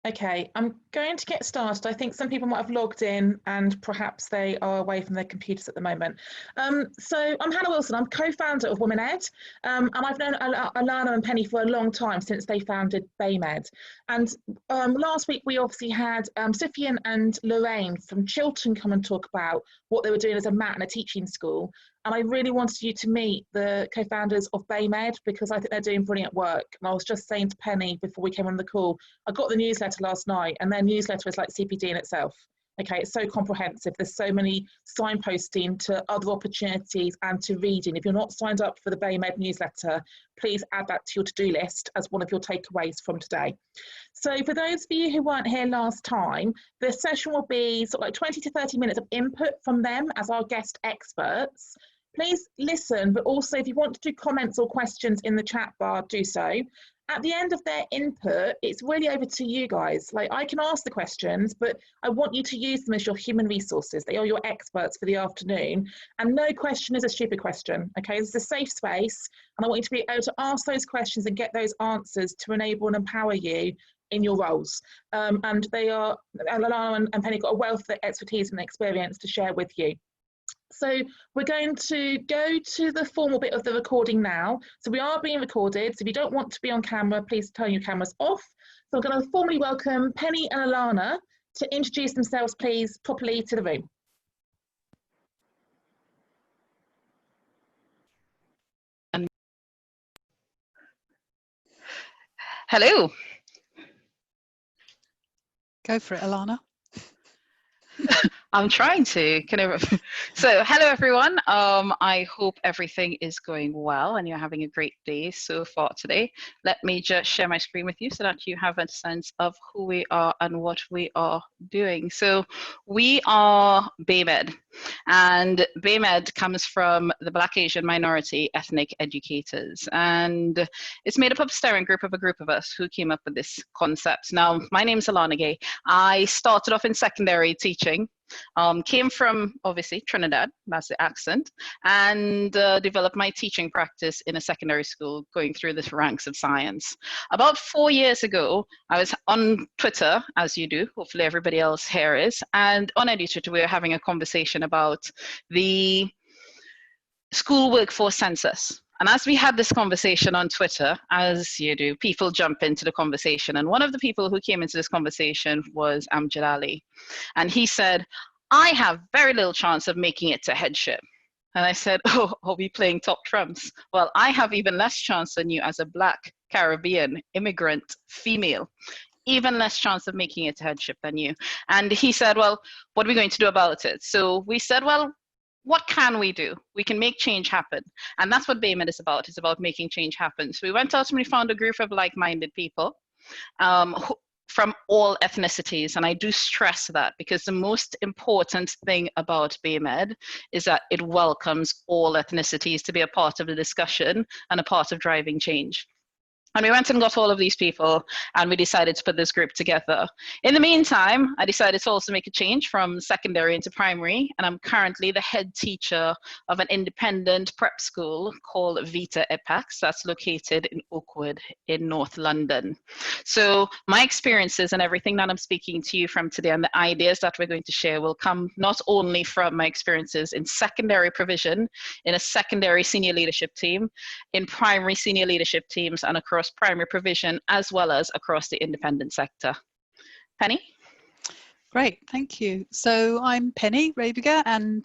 Okay, I'm going to get started. I think some people might have logged in and perhaps they are away from their computers at the moment. So I'm Hannah Wilson. I'm co-founder of Women Ed, and I've known Alana and Penny for a long time, since they founded BAMEd. And last week we obviously had Sufyan and Lorraine from Chiltern come and talk about what they were doing as a MAT and a teaching school. And I really wanted you to meet the co-founders of BAMEd, because I think they're doing brilliant work. And I was just saying to Penny before we came on the call, I got the newsletter last night, and their newsletter is like CPD in itself. Okay, it's so comprehensive. There's so many signposting to other opportunities and to reading. If you're not signed up for the BAMEd newsletter, please add that to your to-do list as one of your takeaways from today. So for those of you who weren't here last time, the session will be sort of like 20 to 30 minutes of input from them as our guest experts. Please listen, but also if you want to do comments or questions in the chat bar, do so. At the end of their input, it's really over to you guys. Like, I can ask the questions, but I want you to use them as your human resources. They are your experts for the afternoon, and no question is a stupid question. Okay, this is a safe space, and I want you to be able to ask those questions and get those answers to enable and empower you in your roles. And they are, Alana and Penny, got a wealth of expertise and experience to share with you. So we're going to go to the formal bit of the recording now. So we are being recorded. So if you don't want to be on camera, please turn your cameras off. So I'm going to formally welcome Penny and Alana to introduce themselves, please, properly to the room. Hello. Go for it, Alana. I'm trying to. So hello everyone. I hope everything is going well and you're having a great day so far today. Let me just share my screen with you so that you have a sense of who we are and what we are doing. So we are BAMEd, and BAMEd comes from the Black Asian Minority Ethnic Educators, and it's made up of a steering group of us who came up with this concept. Now, my name's Alana Gay. I started off in secondary teaching. Came from, obviously, Trinidad, that's the accent, and developed my teaching practice in a secondary school, going through the ranks of science. About 4 years ago, I was on Twitter, as you do, hopefully everybody else here is, and on EduTwitter, we were having a conversation about the school workforce census. And as we had this conversation on Twitter, as you do, people jump into the conversation. And one of the people who came into this conversation was Amjad Ali. And he said, I have very little chance of making it to headship. And I said, oh, are we playing top trumps? Well, I have even less chance than you as a Black, Caribbean, immigrant, female. Even less chance of making it to headship than you. And he said, well, what are we going to do about it? So we said, well, what can we do? We can make change happen. And that's what BAMEd is about. It's about making change happen. So we went out and we found a group of like-minded people from all ethnicities. And I do stress that, because the most important thing about BAMEd is that it welcomes all ethnicities to be a part of the discussion and a part of driving change. And we went and got all of these people, and we decided to put this group together. In the meantime, I decided to also make a change from secondary into primary, and I'm currently the head teacher of an independent prep school called Vita Epax, that's located in Oakwood in North London. So my experiences and everything that I'm speaking to you from today, and the ideas that we're going to share, will come not only from my experiences in secondary provision, in a secondary senior leadership team, in primary senior leadership teams, and across primary provision, as well as across the independent sector. Penny? Great, thank you. So I'm Penny Rabiger, and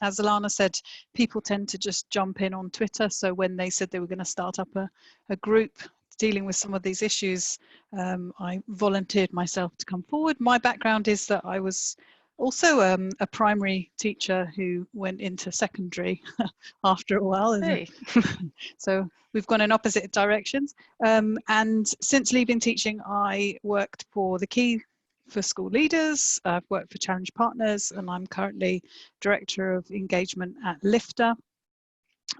as Alana said, people tend to just jump in on Twitter. So when they said they were going to start up a group dealing with some of these issues, I volunteered myself to come forward. My background is that I was also a primary teacher who went into secondary after a while. Hey. So we've gone in opposite directions. And since leaving teaching, I worked for the Key for School Leaders. I've worked for Challenge Partners, and I'm currently Director of Engagement at Lifter.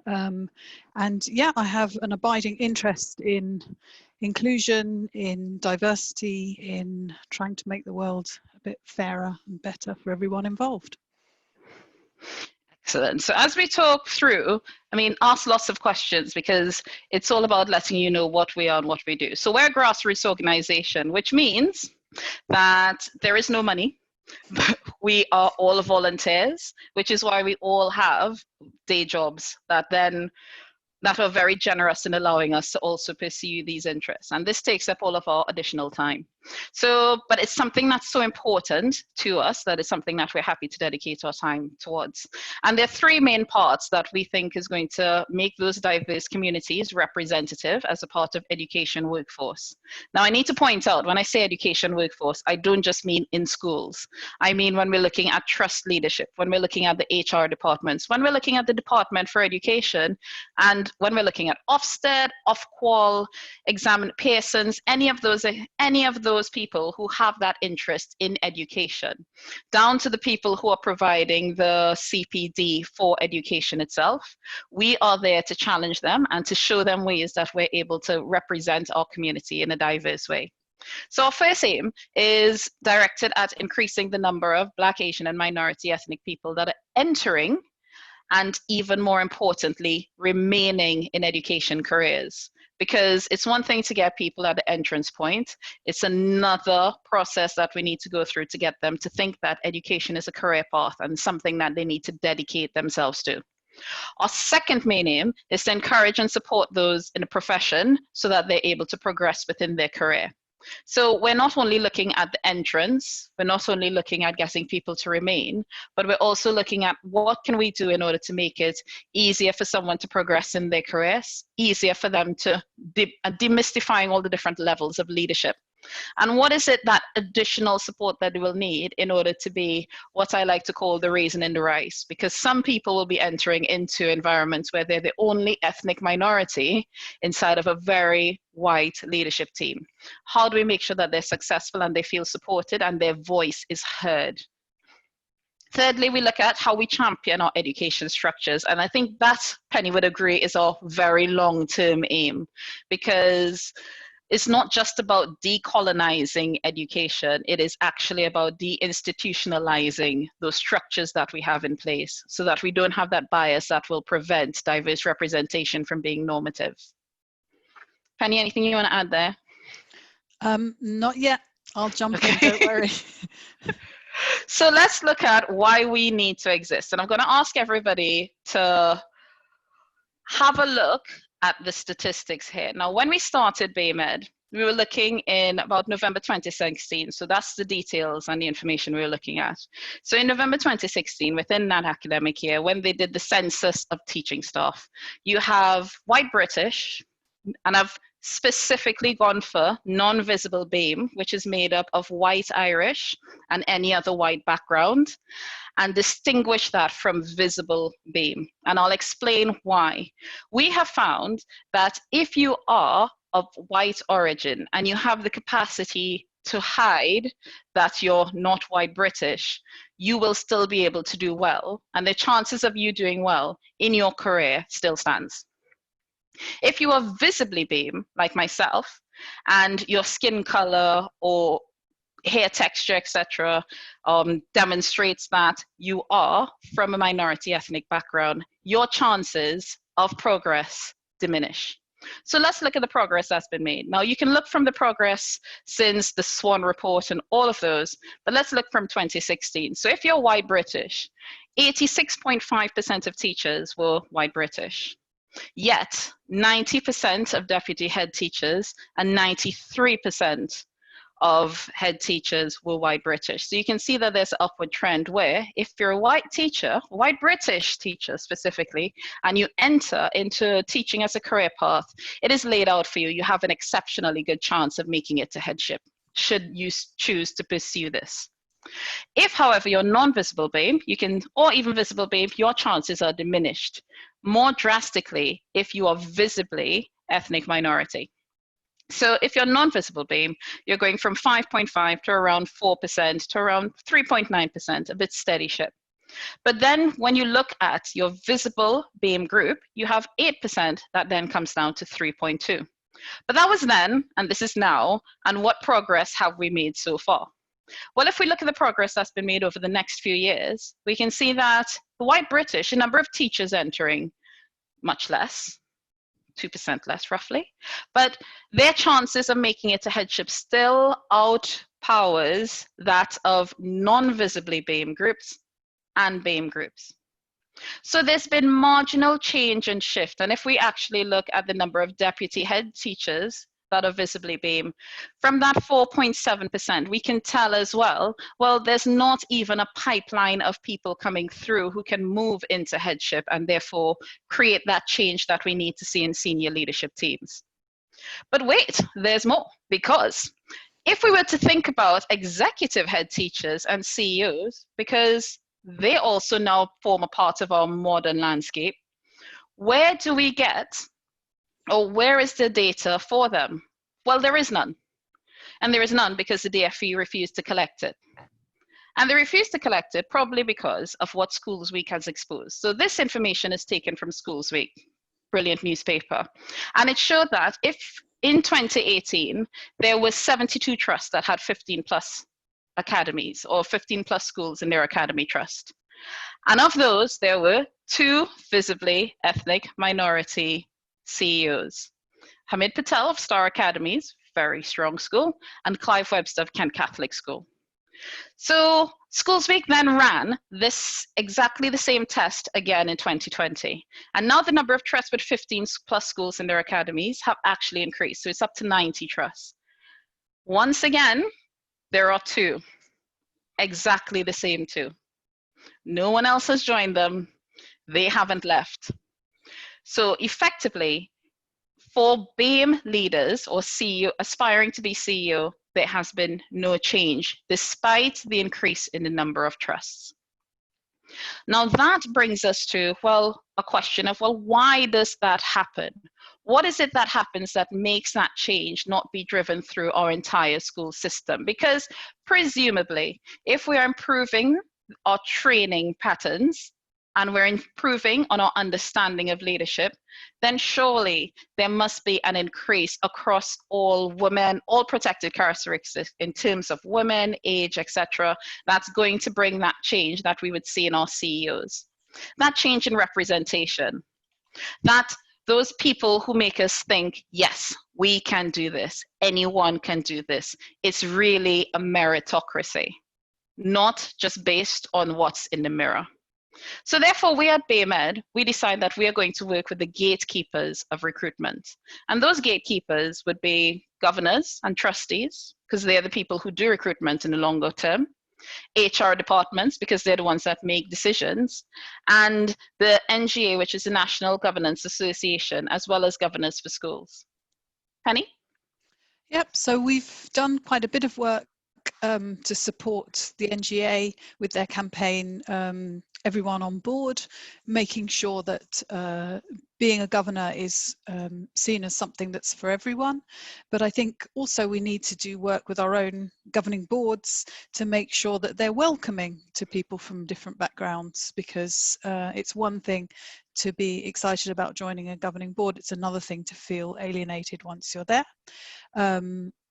And yeah, I have an abiding interest in inclusion, in diversity, in trying to make the world a bit fairer and better for everyone involved. Excellent. So as we talk through, ask lots of questions, because it's all about letting you know what we are and what we do. So we're a grassroots organization, which means that there is no money. We are all volunteers, which is why we all have day jobs that are very generous in allowing us to also pursue these interests. And this takes up all of our additional time. So, but it's something that's so important to us that it's something that we're happy to dedicate our time towards. And there are three main parts that we think is going to make those diverse communities representative as a part of education workforce. Now, I need to point out, when I say education workforce, I don't just mean in schools. I mean when we're looking at trust leadership, when we're looking at the HR departments, when we're looking at the Department for Education, and when we're looking at Ofsted, Ofqual, Examine Pearson's, any of those people who have that interest in education, down to the people who are providing the CPD for education itself. We are there to challenge them and to show them ways that we're able to represent our community in a diverse way. So our first aim is directed at increasing the number of Black, Asian, and minority ethnic people that are entering, and even more importantly, remaining in education careers. Because it's one thing to get people at the entrance point, it's another process that we need to go through to get them to think that education is a career path and something that they need to dedicate themselves to. Our second main aim is to encourage and support those in a profession so that they're able to progress within their career. So we're not only looking at the entrance, we're not only looking at getting people to remain, but we're also looking at what can we do in order to make it easier for someone to progress in their careers, easier for them to demystifying all the different levels of leadership. And what is it that additional support that they will need in order to be what I like to call the raisin in the rice? Because some people will be entering into environments where they're the only ethnic minority inside of a very white leadership team. How do we make sure that they're successful and they feel supported and their voice is heard? Thirdly, we look at how we champion our education structures. And I think that, Penny would agree, is our very long-term aim, because it's not just about decolonizing education, it is actually about deinstitutionalizing those structures that we have in place so that we don't have that bias that will prevent diverse representation from being normative. Penny, anything you want to add there? Not yet. I'll jump in, don't worry. So let's look at why we need to exist. And I'm going to ask everybody to have a look at the statistics here. Now, when we started BAMED, we were looking in about November 2016. So that's the details and the information we were looking at. So in November 2016, within that academic year, when they did the census of teaching staff, you have white British, and I've specifically gone for non-visible BAME, which is made up of white Irish and any other white background, and distinguish that from visible BAME. And I'll explain why. We have found that if you are of white origin and you have the capacity to hide that you're not white British, you will still be able to do well. And the chances of you doing well in your career still stands. If you are visibly BAME, like myself, and your skin color or hair texture, etc., demonstrates that you are from a minority ethnic background, your chances of progress diminish. So let's look at the progress that's been made. Now, you can look from the progress since the Swan Report and all of those, but let's look from 2016. So if you're white British, 86.5% of teachers were white British. Yet, 90% of deputy head teachers and 93% of head teachers were white British. So you can see that there's an upward trend where if you're a white teacher, white British teacher specifically, and you enter into teaching as a career path, it is laid out for you. You have an exceptionally good chance of making it to headship, should you choose to pursue this. If, however, you're non-visible BAME, or even visible BAME, your chances are diminished more drastically if you are visibly ethnic minority. So if you're non-visible BAME, you're going from 5.5 to around 4% to around 3.9%, a bit steady ship. But then when you look at your visible BAME group, you have 8% that then comes down to 3.2. But that was then, and this is now, and what progress have we made so far? Well, if we look at the progress that's been made over the next few years, we can see that the white British, the number of teachers entering, much less, 2% less roughly, but their chances of making it to headship still powers that of non-visibly BAME groups and BAME groups. So there's been marginal change and shift. And if we actually look at the number of deputy head teachers that are visibly BAME, from that 4.7%, we can tell as well, there's not even a pipeline of people coming through who can move into headship and therefore create that change that we need to see in senior leadership teams. But wait, there's more, because if we were to think about executive head teachers and CEOs, because they also now form a part of our modern landscape, where do we get, or where is the data for them? Well, there is none. And there is none because the DFE refused to collect it. And they refused to collect it probably because of what Schools Week has exposed. So this information is taken from Schools Week, brilliant newspaper. And it showed that if in 2018, there were 72 trusts that had 15 plus academies or 15 plus schools in their academy trust. And of those, there were 2 visibly ethnic minority CEOs. Hamid Patel of Star Academies, very strong school, and Clive Webster of Kent Catholic School. So Schools Week then ran this exactly the same test again in 2020. And now the number of trusts with 15 plus schools in their academies have actually increased. So it's up to 90 trusts. Once again, there are 2, exactly the same 2. No one else has joined them. They haven't left. So effectively, for BAME leaders or CEO, aspiring to be CEO, there has been no change despite the increase in the number of trusts. Now that brings us to, a question of, why does that happen? What is it that happens that makes that change not be driven through our entire school system? Because presumably, if we are improving our training patterns and we're improving on our understanding of leadership, then surely there must be an increase across all women, all protected characteristics in terms of women, age, etc. That's going to bring that change that we would see in our CEOs. That change in representation, that those people who make us think, yes, we can do this, anyone can do this. It's really a meritocracy, not just based on what's in the mirror. So therefore, we at BAMEd, we decide that we are going to work with the gatekeepers of recruitment. And those gatekeepers would be governors and trustees, because they're the people who do recruitment in the longer term, HR departments, because they're the ones that make decisions, and the NGA, which is the National Governance Association, as well as Governors for Schools. Penny? Yep, so we've done quite a bit of work to support the NGA with their campaign, Everyone on Board, making sure that being a governor is seen as something that's for everyone. But I think also we need to do work with our own governing boards to make sure that they're welcoming to people from different backgrounds, because it's one thing to be excited about joining a governing board, it's another thing to feel alienated once you're there.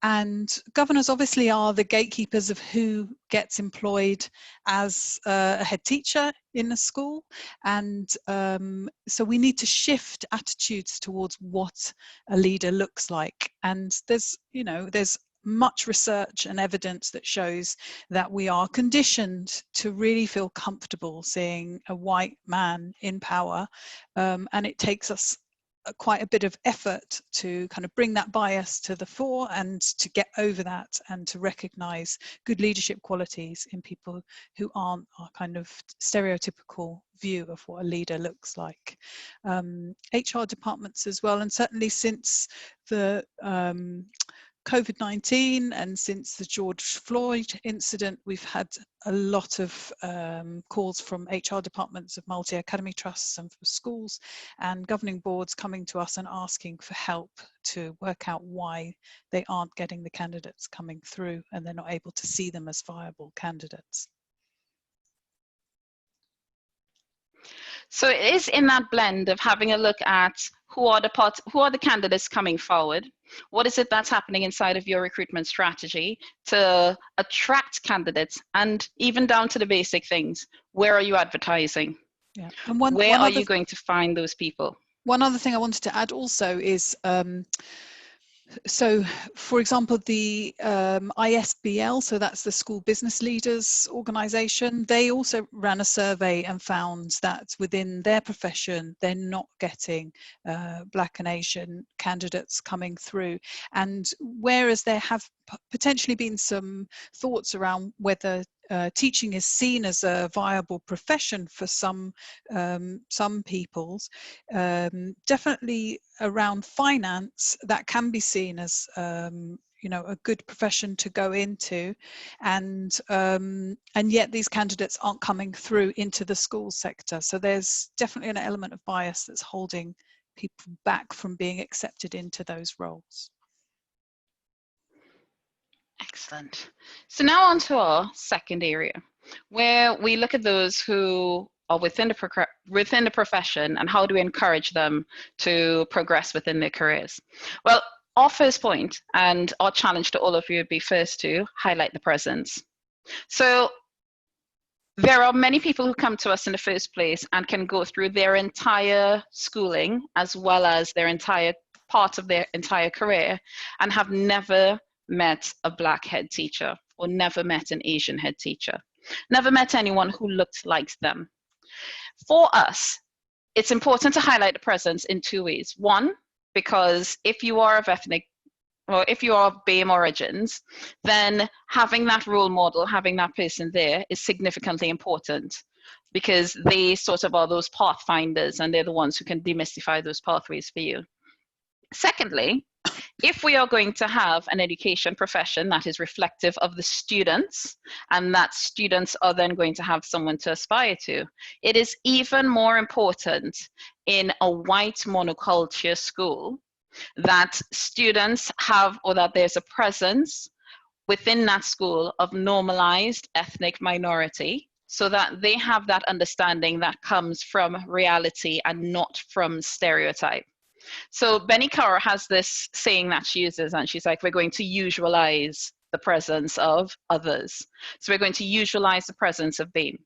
And governors obviously are the gatekeepers of who gets employed as a head teacher in a school. And so we need to shift attitudes towards what a leader looks like. And there's much research and evidence that shows that we are conditioned to really feel comfortable seeing a white man in power. And it takes us quite a bit of effort to kind of bring that bias to the fore and to get over that and to recognize good leadership qualities in people who aren't our kind of stereotypical view of what a leader looks like. HR departments as well, and certainly since the COVID-19 and since the George Floyd incident, we've had a lot of calls from HR departments of multi-academy trusts and for schools and governing boards coming to us and asking for help to work out why they aren't getting the candidates coming through and they're not able to see them as viable candidates. So it is in that blend of having a look at who are the candidates coming forward. What is it that's happening inside of your recruitment strategy to attract candidates, and even down to the basic things? Where are you advertising? Yeah. And where are you going to find those people? One other thing I wanted to add also is So, for example, the ISBL, so that's the School Business Leaders Organization, they also ran a survey and found that within their profession, they're not getting Black and Asian candidates coming through. And whereas there have potentially been some thoughts around whether teaching is seen as a viable profession for some peoples, definitely around finance, that can be seen as you know, a good profession to go into, and yet these candidates aren't coming through into the school sector. So there's definitely an element of bias that's holding people back from being accepted into those roles. Excellent. So now on to our second area, where we look at those who are within the profession and how do we encourage them to progress within their careers. Well, our first point and our challenge to all of you would be first to highlight the presence. So there are many people who come to us in the first place and can go through their entire schooling as well as their entire part of their entire career and have never met a Black head teacher or never met an Asian head teacher, never met anyone who looked like them. For us, it's important to highlight the presence in two ways. One, because if you are of ethnic, or if you are of BAME origins, then having that role model, having that person there is significantly important, because they sort of are those pathfinders and they're the ones who can demystify those pathways for you. Secondly, if we are going to have an education profession that is reflective of the students, and that students are then going to have someone to aspire to, it is even more important in a white monoculture school that students have, or that there's a presence within that school of normalized ethnic minority, so that they have that understanding that comes from reality and not from stereotype. So Benny Carr has this saying that she uses, and she's like, we're going to usualize the presence of others. So we're going to usualize the presence of BAME.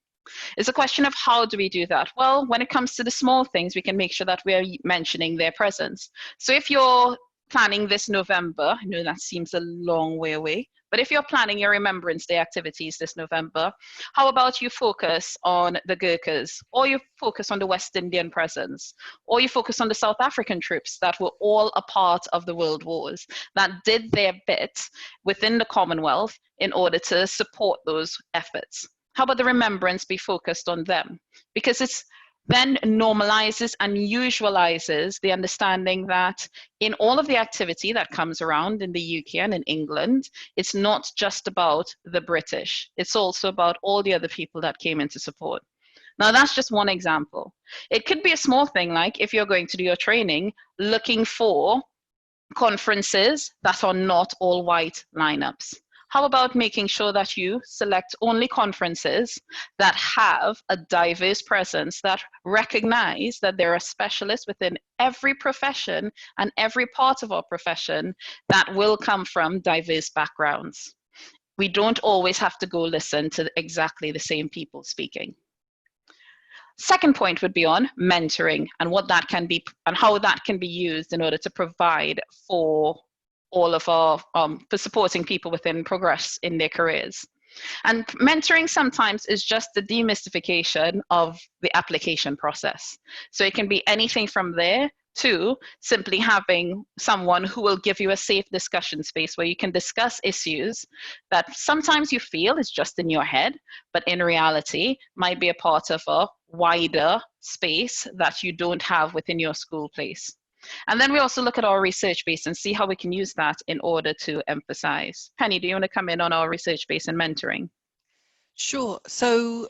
It's a question of how do we do that? Well, when it comes to the small things, we can make sure that we're mentioning their presence. So if you're planning this November, I know that seems a long way away, but if you're planning your Remembrance Day activities this November, how about you focus on the Gurkhas, or you focus on the West Indian presence, or you focus on the South African troops that were all a part of the World Wars, that did their bit within the Commonwealth in order to support those efforts. How about the remembrance be focused on them? Because it's then normalizes and usualizes the understanding that in all of the activity that comes around in the UK and in England, it's not just about the British, it's also about all the other people that came in to support. Now that's just one example. It could be a small thing, like if you're going to do your training, looking for conferences that are not all white lineups. How about making sure that you select only conferences that have a diverse presence, that recognize that there are specialists within every profession and every part of our profession that will come from diverse backgrounds. We don't always have to go listen to exactly the same people speaking. Second point would be on mentoring and what that can be and how that can be used in order to provide for all of our, for supporting people within progress in their careers. And mentoring sometimes is just the demystification of the application process. So it can be anything from there to simply having someone who will give you a safe discussion space where you can discuss issues that sometimes you feel is just in your head, but in reality might be a part of a wider space that you don't have within your school place. And then we also look at our research base and see how we can use that in order to emphasize. Penny, do you want to come in on our research base and mentoring? Sure. So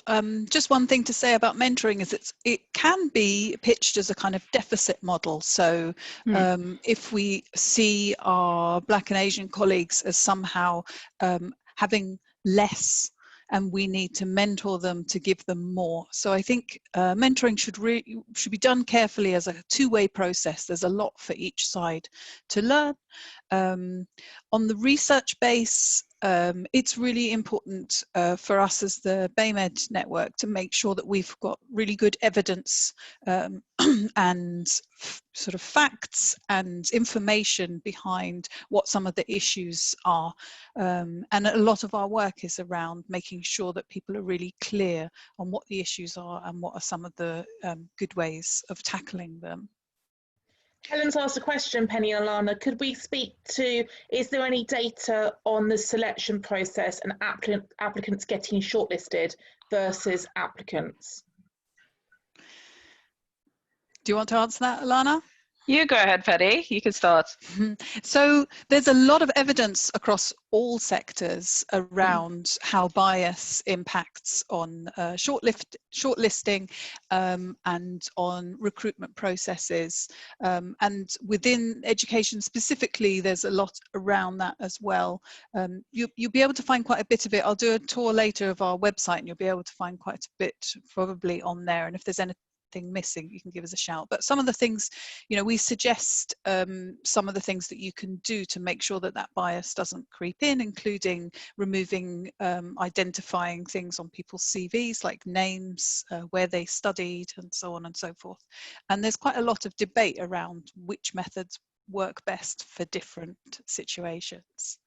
just one thing to say about mentoring is it can be pitched as a kind of deficit model. So if we see our Black and Asian colleagues as somehow having less, and we need to mentor them to give them more. So I think mentoring should be done carefully as a two-way process. There's a lot for each side to learn. On the research base, it's really important for us as the BAMED network to make sure that we've got really good evidence and sort of facts and information behind what some of the issues are. And a lot of our work is around making sure that people are really clear on what the issues are and what are some of the good ways of tackling them. Helen's asked a question, Penny and Alana. Could we speak to, is there any data on the selection process and applicants getting shortlisted versus applicants? Do you want to answer that, Alana? You go ahead, Penny. You can start. So there's a lot of evidence across all sectors around how bias impacts on shortlisting and on recruitment processes. And within education specifically, there's a lot around that as well. You'll be able to find quite a bit of it. I'll do a tour later of our website and you'll be able to find quite a bit probably on there. And if there's anything missing, you can give us a shout. But some of the things, you know, we suggest some of the things that you can do to make sure that that bias doesn't creep in, including removing, identifying things on people's CVs like names, where they studied and so on and so forth. And there's quite a lot of debate around which methods work best for different situations.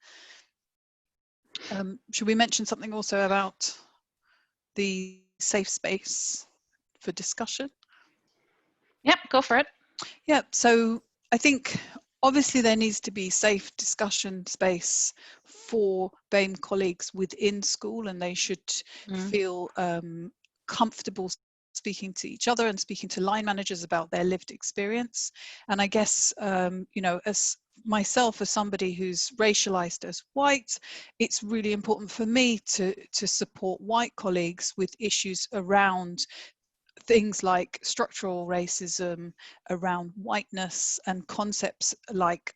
Should we mention something also about the safe space for discussion? Yep, go for it. Yeah, so I think obviously there needs to be safe discussion space for BAME colleagues within school, and they should feel comfortable speaking to each other and speaking to line managers about their lived experience. And I guess, you know, as myself, as somebody who's racialized as white, it's really important for me to support white colleagues with issues around things like structural racism, around whiteness, and concepts like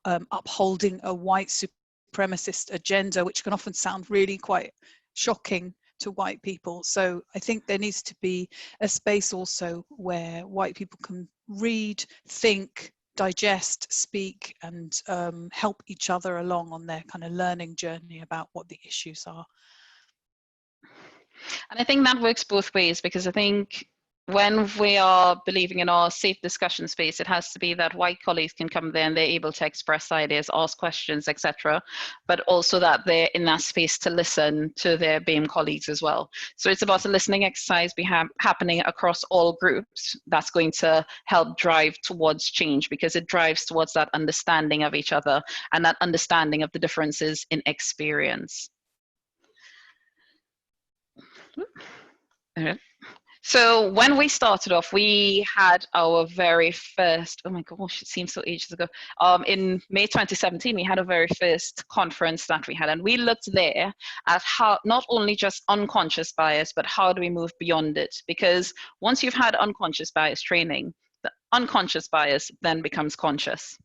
upholding a white supremacist agenda, which can often sound really quite shocking to white people. So I think there needs to be a space also where white people can read, think, digest, speak, and help each other along on their kind of learning journey about what the issues are. And I think that works both ways, because I think when we are believing in our safe discussion space, it has to be that white colleagues can come there and they're able to express ideas, ask questions, etc. But also that they're in that space to listen to their BAME colleagues as well. So it's about a listening exercise happening across all groups that's going to help drive towards change, because it drives towards that understanding of each other and that understanding of the differences in experience. So when we started off, we had our very first, oh my gosh, it seems so ages ago. In May 2017, we had a very first conference that we had, and we looked there at how not only just unconscious bias, but how do we move beyond it? Because once you've had unconscious bias training, the unconscious bias then becomes conscious.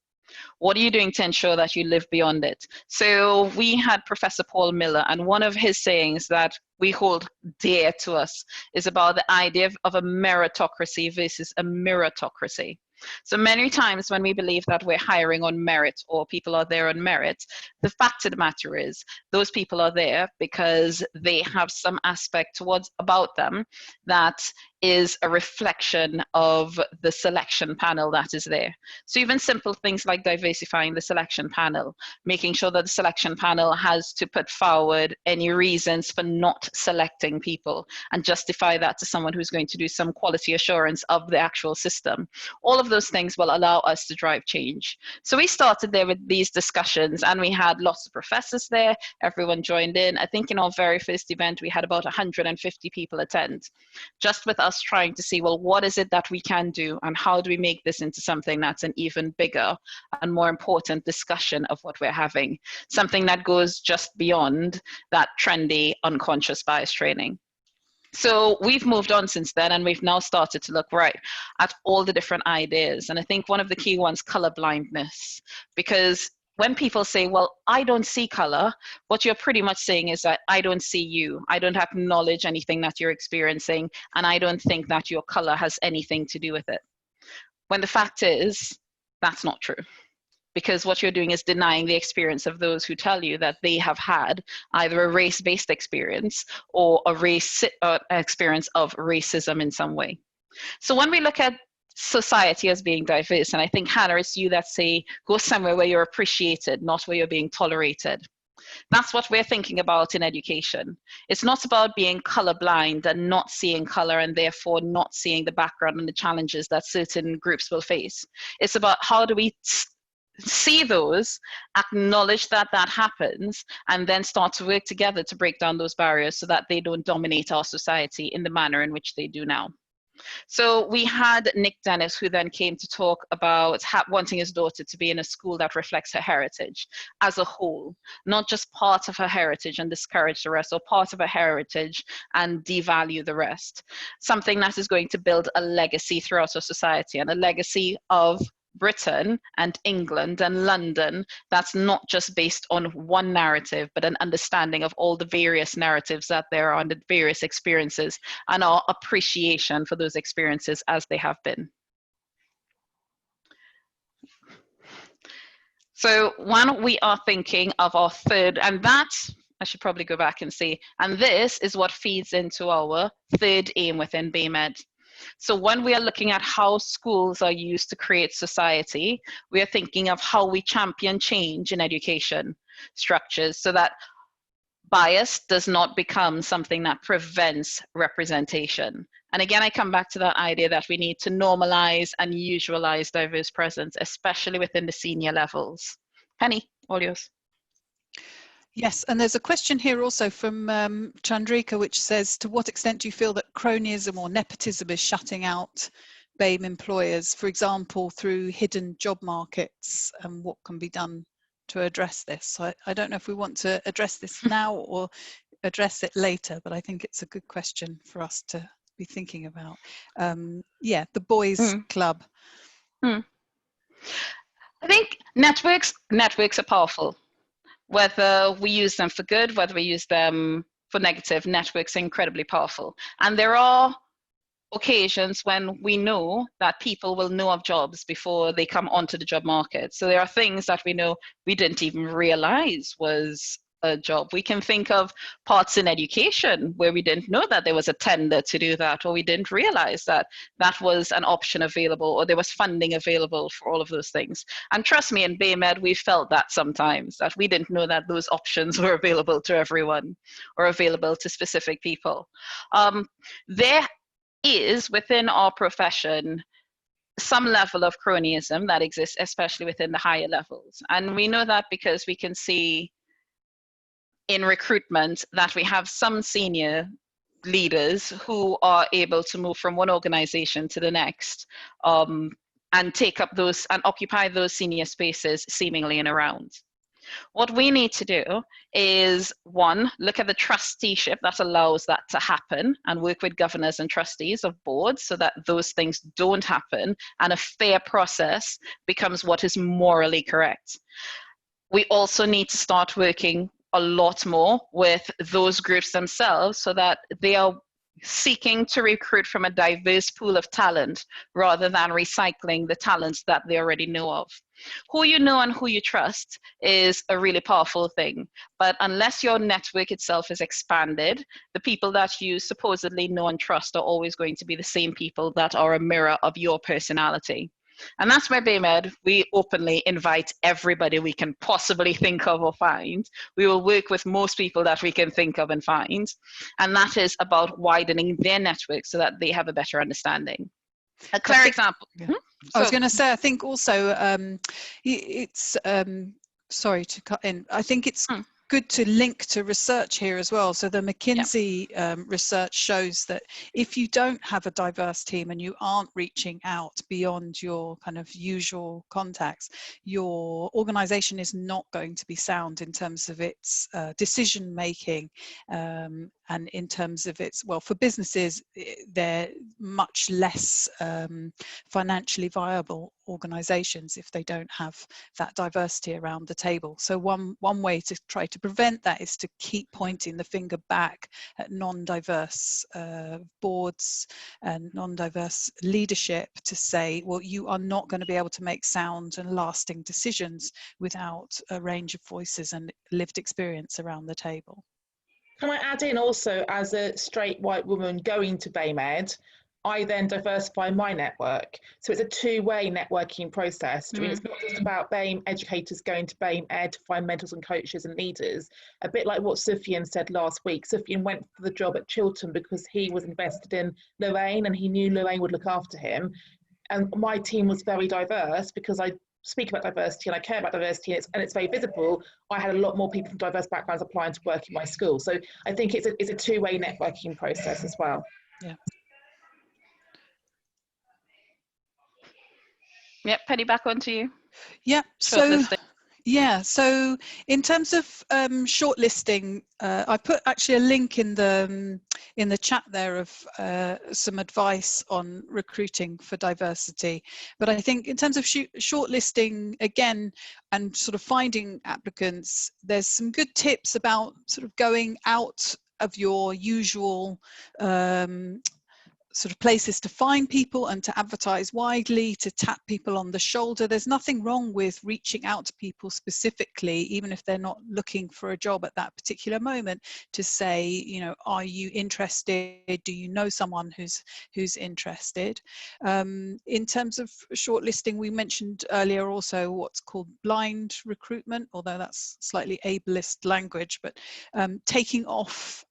What are you doing to ensure that you live beyond it? So we had Professor Paul Miller, and one of his sayings that we hold dear to us is about the idea of a meritocracy versus a meritocracy. So many times when we believe that we're hiring on merit or people are there on merit, the fact of the matter is those people are there because they have some aspect about them that is a reflection of the selection panel that is there. So even simple things like diversifying the selection panel, making sure that the selection panel has to put forward any reasons for not selecting people and justify that to someone who's going to do some quality assurance of the actual system. All of those things will allow us to drive change. So we started there with these discussions, and we had lots of professors there. Everyone joined in. I think in our very first event, we had about 150 people attend, just with us trying to see, well, what is it that we can do and how do we make this into something that's an even bigger and more important discussion of what we're having, something that goes just beyond that trendy unconscious bias training. So we've moved on since then, and we've now started to look right at all the different ideas. And I think one of the key ones, color blindness, because when people say, well, I don't see color, what you're pretty much saying is that I don't see you. I don't acknowledge anything that you're experiencing, and I don't think that your color has anything to do with it. When the fact is, that's not true. because what you're doing is denying the experience of those who tell you that they have had either a race-based experience or a experience of racism in some way. So when we look at society as being diverse, and I think, Hannah, it's you that say, go somewhere where you're appreciated, not where you're being tolerated. That's what we're thinking about in education. It's not about being colorblind and not seeing color and therefore not seeing the background and the challenges that certain groups will face. It's about how do we see those, acknowledge that that happens, and then start to work together to break down those barriers so that they don't dominate our society in the manner in which they do now. So we had Nick Dennis, who then came to talk about wanting his daughter to be in a school that reflects her heritage as a whole, not just part of her heritage and discourage the rest, or part of her heritage and devalue the rest. Something that is going to build a legacy throughout our society, and a legacy of Britain and England and London that's not just based on one narrative, but an understanding of all the various narratives that there are and the various experiences, and our appreciation for those experiences as they have been. So when we are thinking of our third, and that I should probably go back and say, and this is what feeds into our third aim within BAMED. So when we are looking at how schools are used to create society, we are thinking of how we champion change in education structures so that bias does not become something that prevents representation. And again, I come back to that idea that we need to normalize and usualize diverse presence, especially within the senior levels. Penny, all yours. Yes, and there's a question here also from Chandrika, which says, to what extent do you feel that cronyism or nepotism is shutting out BAME employers, for example, through hidden job markets, and what can be done to address this? So I don't know if we want to address this now or address it later, but I think it's a good question for us to be thinking about. Yeah, the boys club. I think networks are powerful. Whether we use them for good, whether we use them for negative, networks are incredibly powerful. And there are occasions when we know that people will know of jobs before they come onto the job market. So there are things that we know we didn't even realize was a job. We can think of parts in education where we didn't know that there was a tender to do that, or we didn't realize that that was an option available, or there was funding available for all of those things. And trust me, in BAMED, we felt that sometimes, that we didn't know that those options were available to everyone or available to specific people. There is, within our profession, some level of cronyism that exists, especially within the higher levels. And we know that because we can see in recruitment that we have some senior leaders who are able to move from one organization to the next and take up those and occupy those senior spaces seemingly in a round. What we need to do is, one, look at the trusteeship that allows that to happen and work with governors and trustees of boards so that those things don't happen and a fair process becomes what is morally correct. We also need to start working a lot more with those groups themselves so that they are seeking to recruit from a diverse pool of talent rather than recycling the talents that they already know of. Who you know and who you trust is a really powerful thing, but unless your network itself is expanded, the people that you supposedly know and trust are always going to be the same people that are a mirror of your personality. And that's where BAMED, we openly invite everybody we can possibly think of or find. We will work with most people that we can think of and find. And that is about widening their network so that they have a better understanding. A clear example. Yeah. I was going to say, I think also it's, sorry to cut in, I think it's good to link to research here as well. So the McKinsey research shows that if you don't have a diverse team and you aren't reaching out beyond your kind of usual contacts, your organization is not going to be sound in terms of its decision making and in terms of its, well, for businesses, they're much less financially viable organizations if they don't have that diversity around the table. So one way to try to prevent that is to keep pointing the finger back at non-diverse boards and non-diverse leadership to say, well, you are not going to be able to make sound and lasting decisions without a range of voices and lived experience around the table. Can I add in also, as a straight white woman going to BAME, I then diversify my network. So it's a two-way networking process. I mean, it's not just about BAME educators going to BAME Ed to find mentors and coaches and leaders. A bit like what Sufyan said last week. Sufyan went for the job at Chiltern because he was invested in Lorraine and he knew Lorraine would look after him. And my team was very diverse because I speak about diversity and I care about diversity, and it's very visible. I had a lot more people from diverse backgrounds applying to work in my school. So I think it's a two-way networking process as well. Yeah. Yep, Penny, back on to you. Yeah. So in terms of shortlisting, I put actually a link in the chat there of some advice on recruiting for diversity. But I think in terms of shortlisting, again, and sort of finding applicants, there's some good tips about sort of going out of your usual sort of places to find people and to advertise widely, to tap people on the shoulder. There's nothing wrong with reaching out to people specifically, even if they're not looking for a job at that particular moment, to say, you know, are you interested? Do you know someone who's interested? In terms of shortlisting, we mentioned earlier also what's called blind recruitment, although that's slightly ableist language, but taking off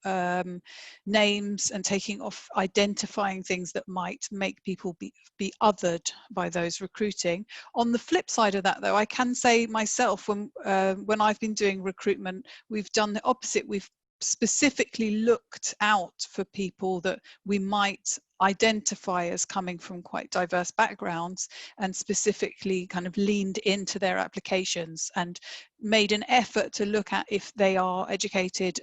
names and taking off identifying things that might make people be othered by those recruiting. On the flip side of that, though, I can say myself, when I've been doing recruitment, we've done the opposite. We've specifically looked out for people that we might identify as coming from quite diverse backgrounds and specifically kind of leaned into their applications and made an effort to look at if they are educated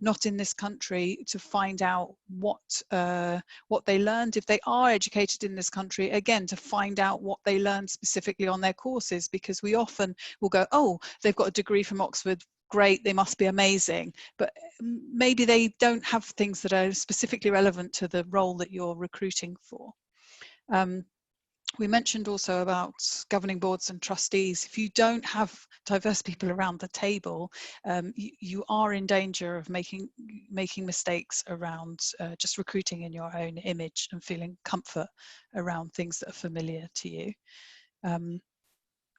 not in this country, to find out what they learned. If they are educated in this country, again, to find out what they learned specifically on their courses, because we often will go, oh, they've got a degree from Oxford, great, they must be amazing, but maybe they don't have things that are specifically relevant to the role that you're recruiting for. We mentioned also about governing boards and trustees. If you don't have diverse people around the table, you are in danger of making mistakes around just recruiting in your own image and feeling comfort around things that are familiar to you. Do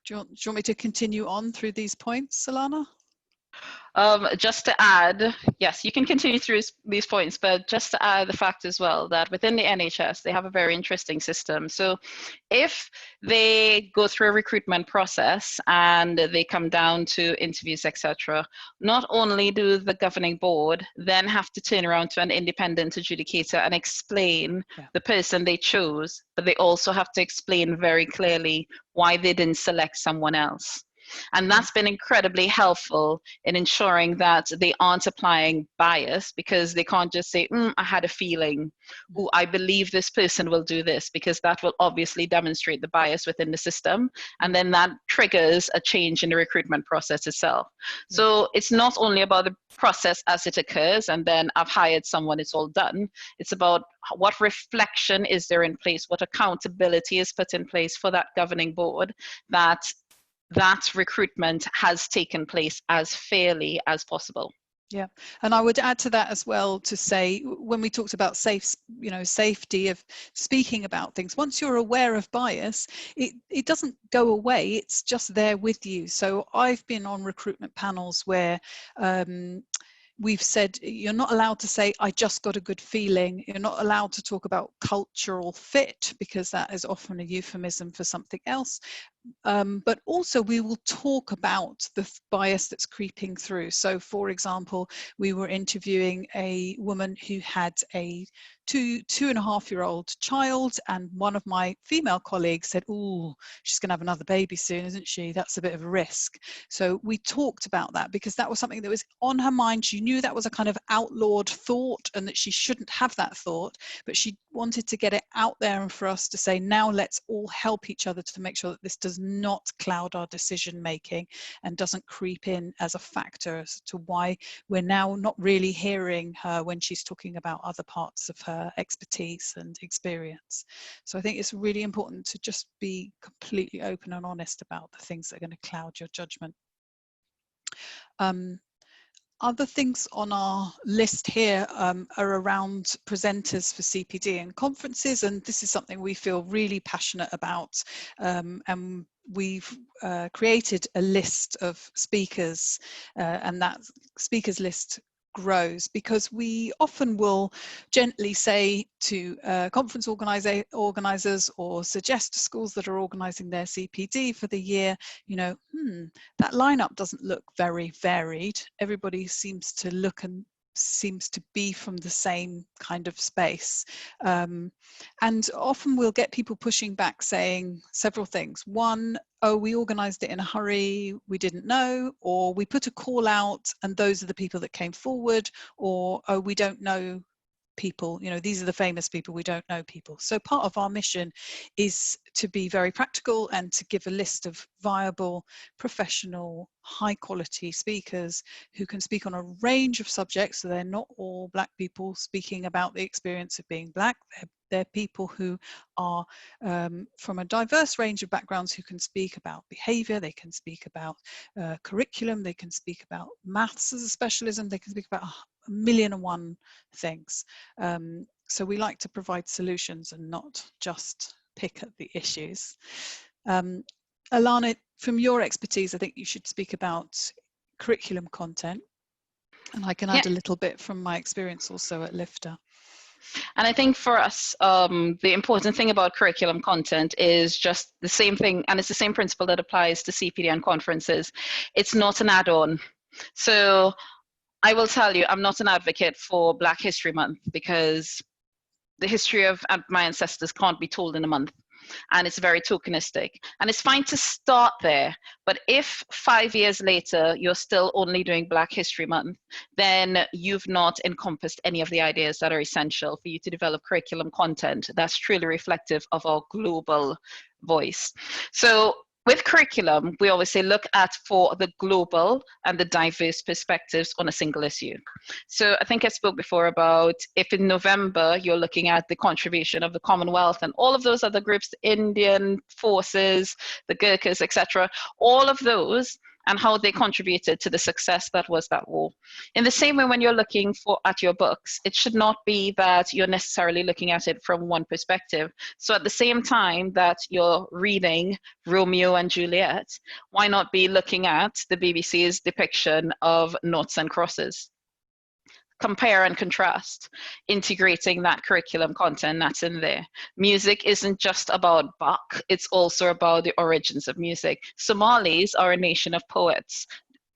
you want me to continue on through these points, Alana? Just to add, yes, you can continue through these points, but just to add the fact as well that within the NHS, they have a very interesting system. So if they go through a recruitment process and they come down to interviews, etc., not only do the governing board then have to turn around to an independent adjudicator and explain the person they chose, but they also have to explain very clearly why they didn't select someone else. And that's been incredibly helpful in ensuring that they aren't applying bias, because they can't just say, I had a feeling, oh, I believe this person will do this, because that will obviously demonstrate the bias within the system. And then that triggers a change in the recruitment process itself. So it's not only about the process as it occurs, and then I've hired someone, it's all done. It's about what reflection is there in place, what accountability is put in place for that governing board, that recruitment has taken place as fairly as possible. Yeah, and I would add to that as well to say, when we talked about safety of speaking about things, once you're aware of bias, it doesn't go away, it's just there with you. So I've been on recruitment panels where we've said you're not allowed to say, I just got a good feeling. You're not allowed to talk about cultural fit, because that is often a euphemism for something else. but also we will talk about the bias that's creeping through. So for example, we were interviewing a woman who had a two and a half year old child, and one of my female colleagues said, "Oh, she's going to have another baby soon, isn't she? That's a bit of a risk." So we talked about that because that was something that was on her mind. She knew that was a kind of outlawed thought and that she shouldn't have that thought, but she wanted to get it out there and for us to say, now let's all help each other to make sure that this does not cloud our decision making and doesn't creep in as a factor as to why we're now not really hearing her when she's talking about other parts of her expertise and experience. So I think it's really important to just be completely open and honest about the things that are going to cloud your judgment. Other things on our list here are around presenters for CPD and conferences, and this is something we feel really passionate about, and we've created a list of speakers, and that speakers list grows because we often will gently say to conference organisers or suggest to schools that are organising their CPD for the year, you know, that lineup doesn't look very varied. Everybody seems to look and seems to be from the same kind of space. And often we'll get people pushing back saying several things. One, oh, we organised it in a hurry, we didn't know, or we put a call out and those are the people that came forward, or oh, we don't know people, you know, these are the famous people, we don't know people. So part of our mission is to be very practical and to give a list of viable, professional, high quality speakers who can speak on a range of subjects. So they're not all Black people speaking about the experience of being Black. They're people who are from a diverse range of backgrounds who can speak about behaviour, they can speak about curriculum, they can speak about maths as a specialism, they can speak about 1,000,001 things. So we like to provide solutions and not just pick at the issues. Alana, from your expertise, I think you should speak about curriculum content, and I can add a little bit from my experience also at Lifter. And I think for us, the important thing about curriculum content is just the same thing, and it's the same principle that applies to CPD and conferences. It's not an add-on. So I will tell you, I'm not an advocate for Black History Month because the history of my ancestors can't be told in a month. And it's very tokenistic. And it's fine to start there. But if 5 years later, you're still only doing Black History Month, then you've not encompassed any of the ideas that are essential for you to develop curriculum content that's truly reflective of our global voice. So with curriculum, we always say look at for the global and the diverse perspectives on a single issue. So I think I spoke before about if in November you're looking at the contribution of the Commonwealth and all of those other groups, the Indian forces, the Gurkhas, etc., all of those and how they contributed to the success that was that war. In the same way, when you're looking at your books, it should not be that you're necessarily looking at it from one perspective. So at the same time that you're reading Romeo and Juliet, why not be looking at the BBC's depiction of noughts and crosses? Compare and contrast, integrating that curriculum content that's in there. Music isn't just about Bach, it's also about the origins of music. Somalis are a nation of poets.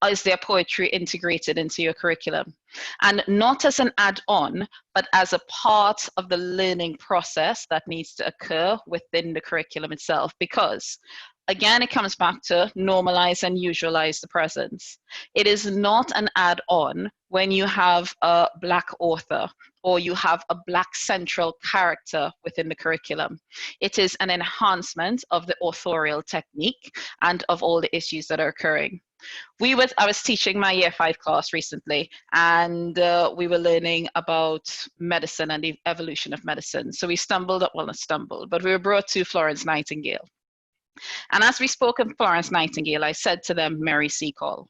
Is their poetry integrated into your curriculum? And not as an add-on, but as a part of the learning process that needs to occur within the curriculum itself. Because again, it comes back to normalize and usualize the presence. It is not an add-on when you have a Black author or you have a Black central character within the curriculum. It is an enhancement of the authorial technique and of all the issues that are occurring. I was teaching my year 5 class recently, and we were learning about medicine and the evolution of medicine. So we we were brought to Florence Nightingale. And as we spoke of Florence Nightingale, I said to them, Mary Seacole.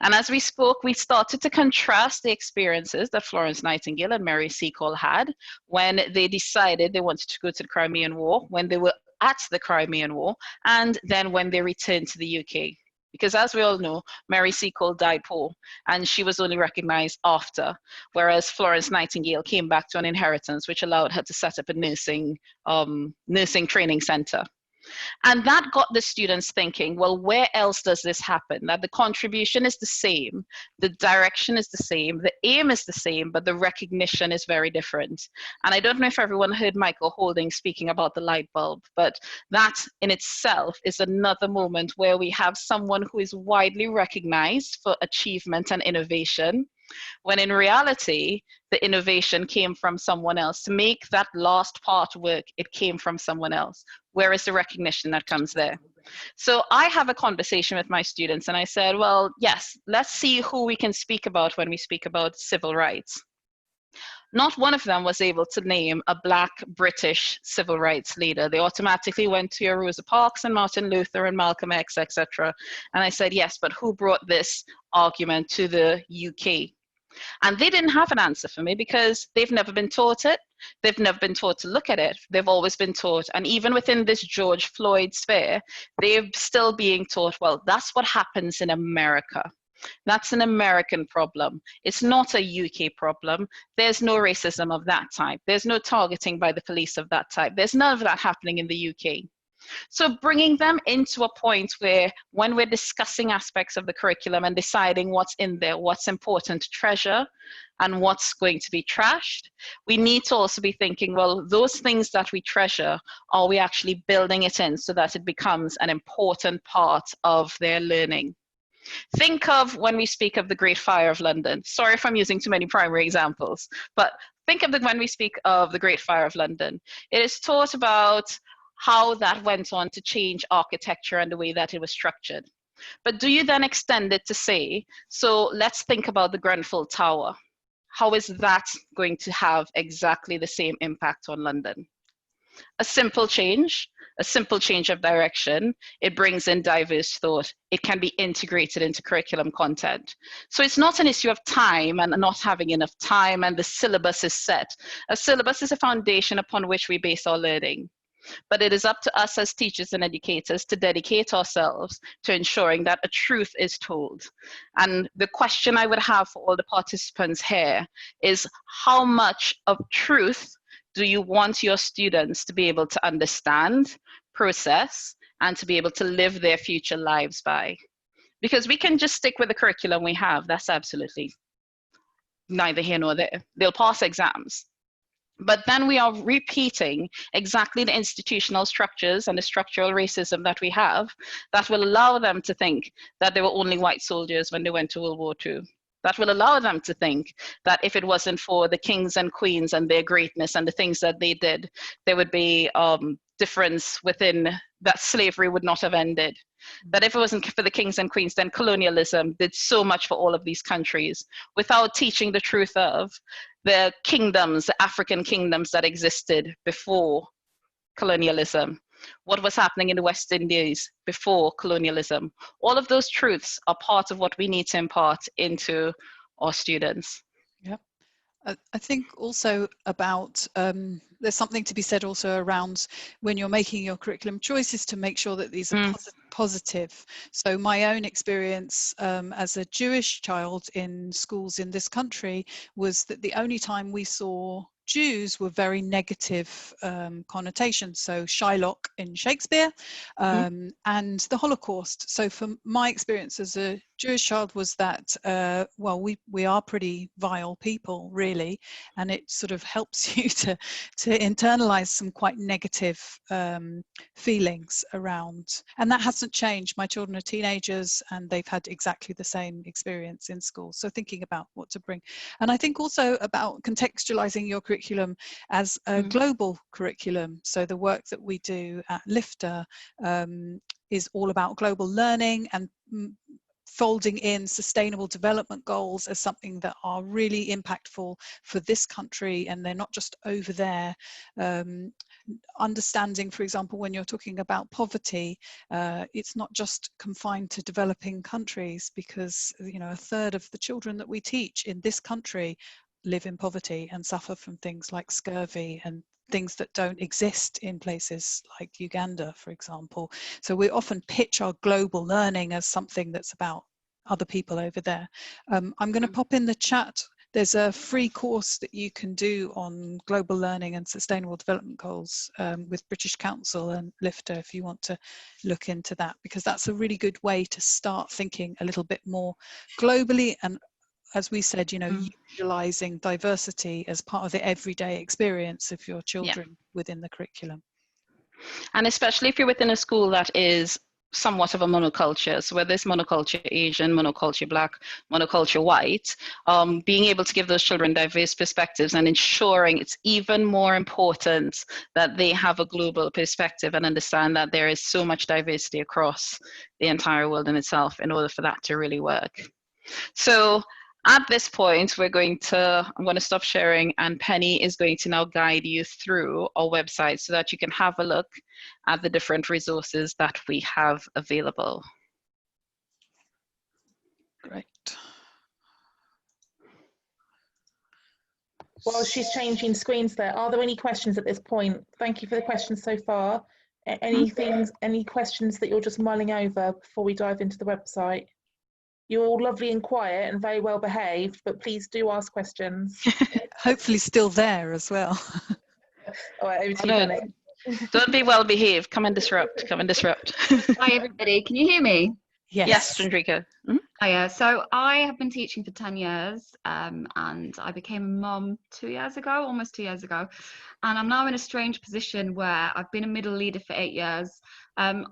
And as we spoke, we started to contrast the experiences that Florence Nightingale and Mary Seacole had when they decided they wanted to go to the Crimean War, when they were at the Crimean War, and then when they returned to the UK. Because as we all know, Mary Seacole died poor, and she was only recognized after, whereas Florence Nightingale came back to an inheritance which allowed her to set up a nursing training center. And that got the students thinking, well, where else does this happen? That the contribution is the same, the direction is the same, the aim is the same, but the recognition is very different. And I don't know if everyone heard Michael Holding speaking about the light bulb, but that in itself is another moment where we have someone who is widely recognized for achievement and innovation, when in reality, the innovation came from someone else. To make that last part work, it came from someone else. Where is the recognition that comes there? So I have a conversation with my students and I said, well, yes, let's see who we can speak about when we speak about civil rights. Not one of them was able to name a Black British civil rights leader. They automatically went to your Rosa Parks and Martin Luther and Malcolm X, etc. And I said, yes, but who brought this argument to the UK? And they didn't have an answer for me because they've never been taught it. They've never been taught to look at it. They've always been taught, and even within this George Floyd sphere, they're still being taught, well, that's what happens in America. That's an American problem. It's not a UK problem. There's no racism of that type. There's no targeting by the police of that type. There's none of that happening in the UK. So bringing them into a point where when we're discussing aspects of the curriculum and deciding what's in there, what's important to treasure and what's going to be trashed, we need to also be thinking, well, those things that we treasure, are we actually building it in so that it becomes an important part of their learning? Think of when we speak of the Great Fire of London. Sorry if I'm using too many primary examples, but think of when we speak of the Great Fire of London. It is taught about how that went on to change architecture and the way that it was structured. But do you then extend it to say, so let's think about the Grenfell Tower. How is that going to have exactly the same impact on London? A simple change of direction, it brings in diverse thought. It can be integrated into curriculum content. So it's not an issue of time and not having enough time and the syllabus is set. A syllabus is a foundation upon which we base our learning. But it is up to us as teachers and educators to dedicate ourselves to ensuring that a truth is told. And the question I would have for all the participants here is, how much of truth do you want your students to be able to understand, process, and to be able to live their future lives by? Because we can just stick with the curriculum we have. That's absolutely neither here nor there. They'll pass exams. But then we are repeating exactly the institutional structures and the structural racism that we have that will allow them to think that there were only white soldiers when they went to World War II. That will allow them to think that if it wasn't for the kings and queens and their greatness and the things that they did, there would be difference within that slavery would not have ended. That if it wasn't for the kings and queens, then colonialism did so much for all of these countries without teaching the truth of the kingdoms, the African kingdoms that existed before colonialism. What was happening in the West Indies before colonialism. All of those truths are part of what we need to impart into our students. Yeah. I think also about, there's something to be said also around when you're making your curriculum choices to make sure that these are positive. So my own experience as a Jewish child in schools in this country was that the only time we saw Jews were very negative connotations. So Shylock in Shakespeare and the Holocaust. So from my experience as a Jewish child was that, well, we are pretty vile people, really, and it sort of helps you to internalize some quite negative feelings around. And that hasn't changed. My children are teenagers and they've had exactly the same experience in school. So thinking about what to bring. And I think also about contextualizing your curriculum as a global curriculum. So the work that we do at Lifter is all about global learning and folding in sustainable development goals as something that are really impactful for this country, and they're not just over there. Understanding, for example, when you're talking about poverty, it's not just confined to developing countries, because a third of the children that we teach in this country live in poverty and suffer from things like scurvy and things that don't exist in places like Uganda, for example. So we often pitch our global learning as something that's about other people over there. I'm going to pop in the chat There's a free course that you can do on global learning and sustainable development goals with British Council and LIFTA if you want to look into that, because that's a really good way to start thinking a little bit more globally, and as we said, you know, utilizing diversity as part of the everyday experience of your children within the curriculum. And especially if you're within a school that is somewhat of a monoculture, so where there's monoculture Asian, monoculture Black, monoculture white, being able to give those children diverse perspectives and ensuring it's even more important that they have a global perspective and understand that there is so much diversity across the entire world in itself in order for that to really work. So at this point, I'm going to stop sharing, and Penny is going to now guide you through our website so that you can have a look at the different resources that we have available. Great. While she's changing screens there, are there any questions at this point? Thank you for the questions so far. Any questions that you're just mulling over before we dive into the website? You're all lovely and quiet and very well behaved, but please do ask questions. Hopefully still there as well. All right, over to you, Penny. Don't be well behaved. Come and disrupt. Come and disrupt. Hi, everybody. Can you hear me? Yes. Yes, Chandrika. Hiya. So I have been teaching for 10 years and I became a mum 2 years ago, almost 2 years ago. And I'm now in a strange position where I've been a middle leader for 8 years. A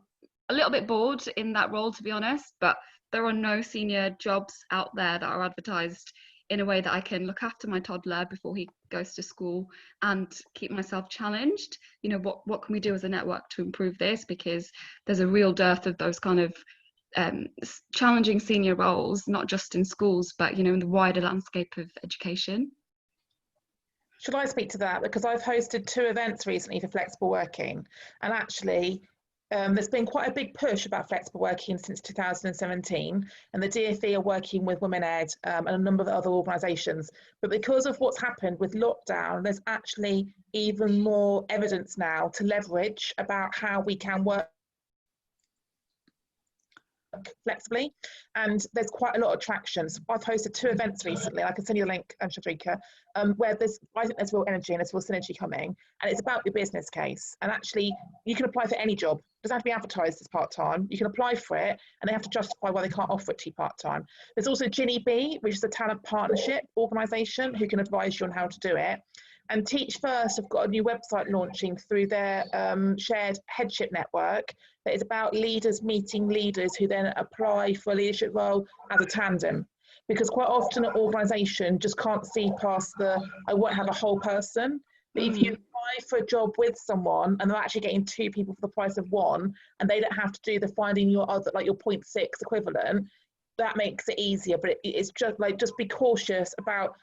little bit bored in that role, to be honest, but there are no senior jobs out there that are advertised in a way that I can look after my toddler before he goes to school and keep myself challenged. You know, what can we do as a network to improve this? Because there's a real dearth of those kind of challenging senior roles, not just in schools, but, you know, in the wider landscape of education. Should I speak to that? Because I've hosted 2 events recently for flexible working, and actually there's been quite a big push about flexible working since 2017, and the DfE are working with Women Ed and a number of other organisations. But because of what's happened with lockdown, there's actually even more evidence now to leverage about how we can work flexibly, and there's quite a lot of traction. So I've hosted 2 events recently, I can send you the link, Shadrika, where I think there's real energy and there's real synergy coming, and it's about your business case. And actually you can apply for any job, it doesn't have to be advertised as part-time. You can apply for it and they have to justify why they can't offer it to you part-time. There's also Ginny B, which is a talent partnership organisation who can advise you on how to do it. And Teach First have got a new website launching through their shared headship network that is about leaders meeting leaders who then apply for a leadership role as a tandem. Because quite often an organisation just can't see past I won't have a whole person. But if you apply for a job with someone and they're actually getting 2 people for the price of 1, and they don't have to do the finding your other, like your 0.6 equivalent, that makes it easier. But it's just be cautious about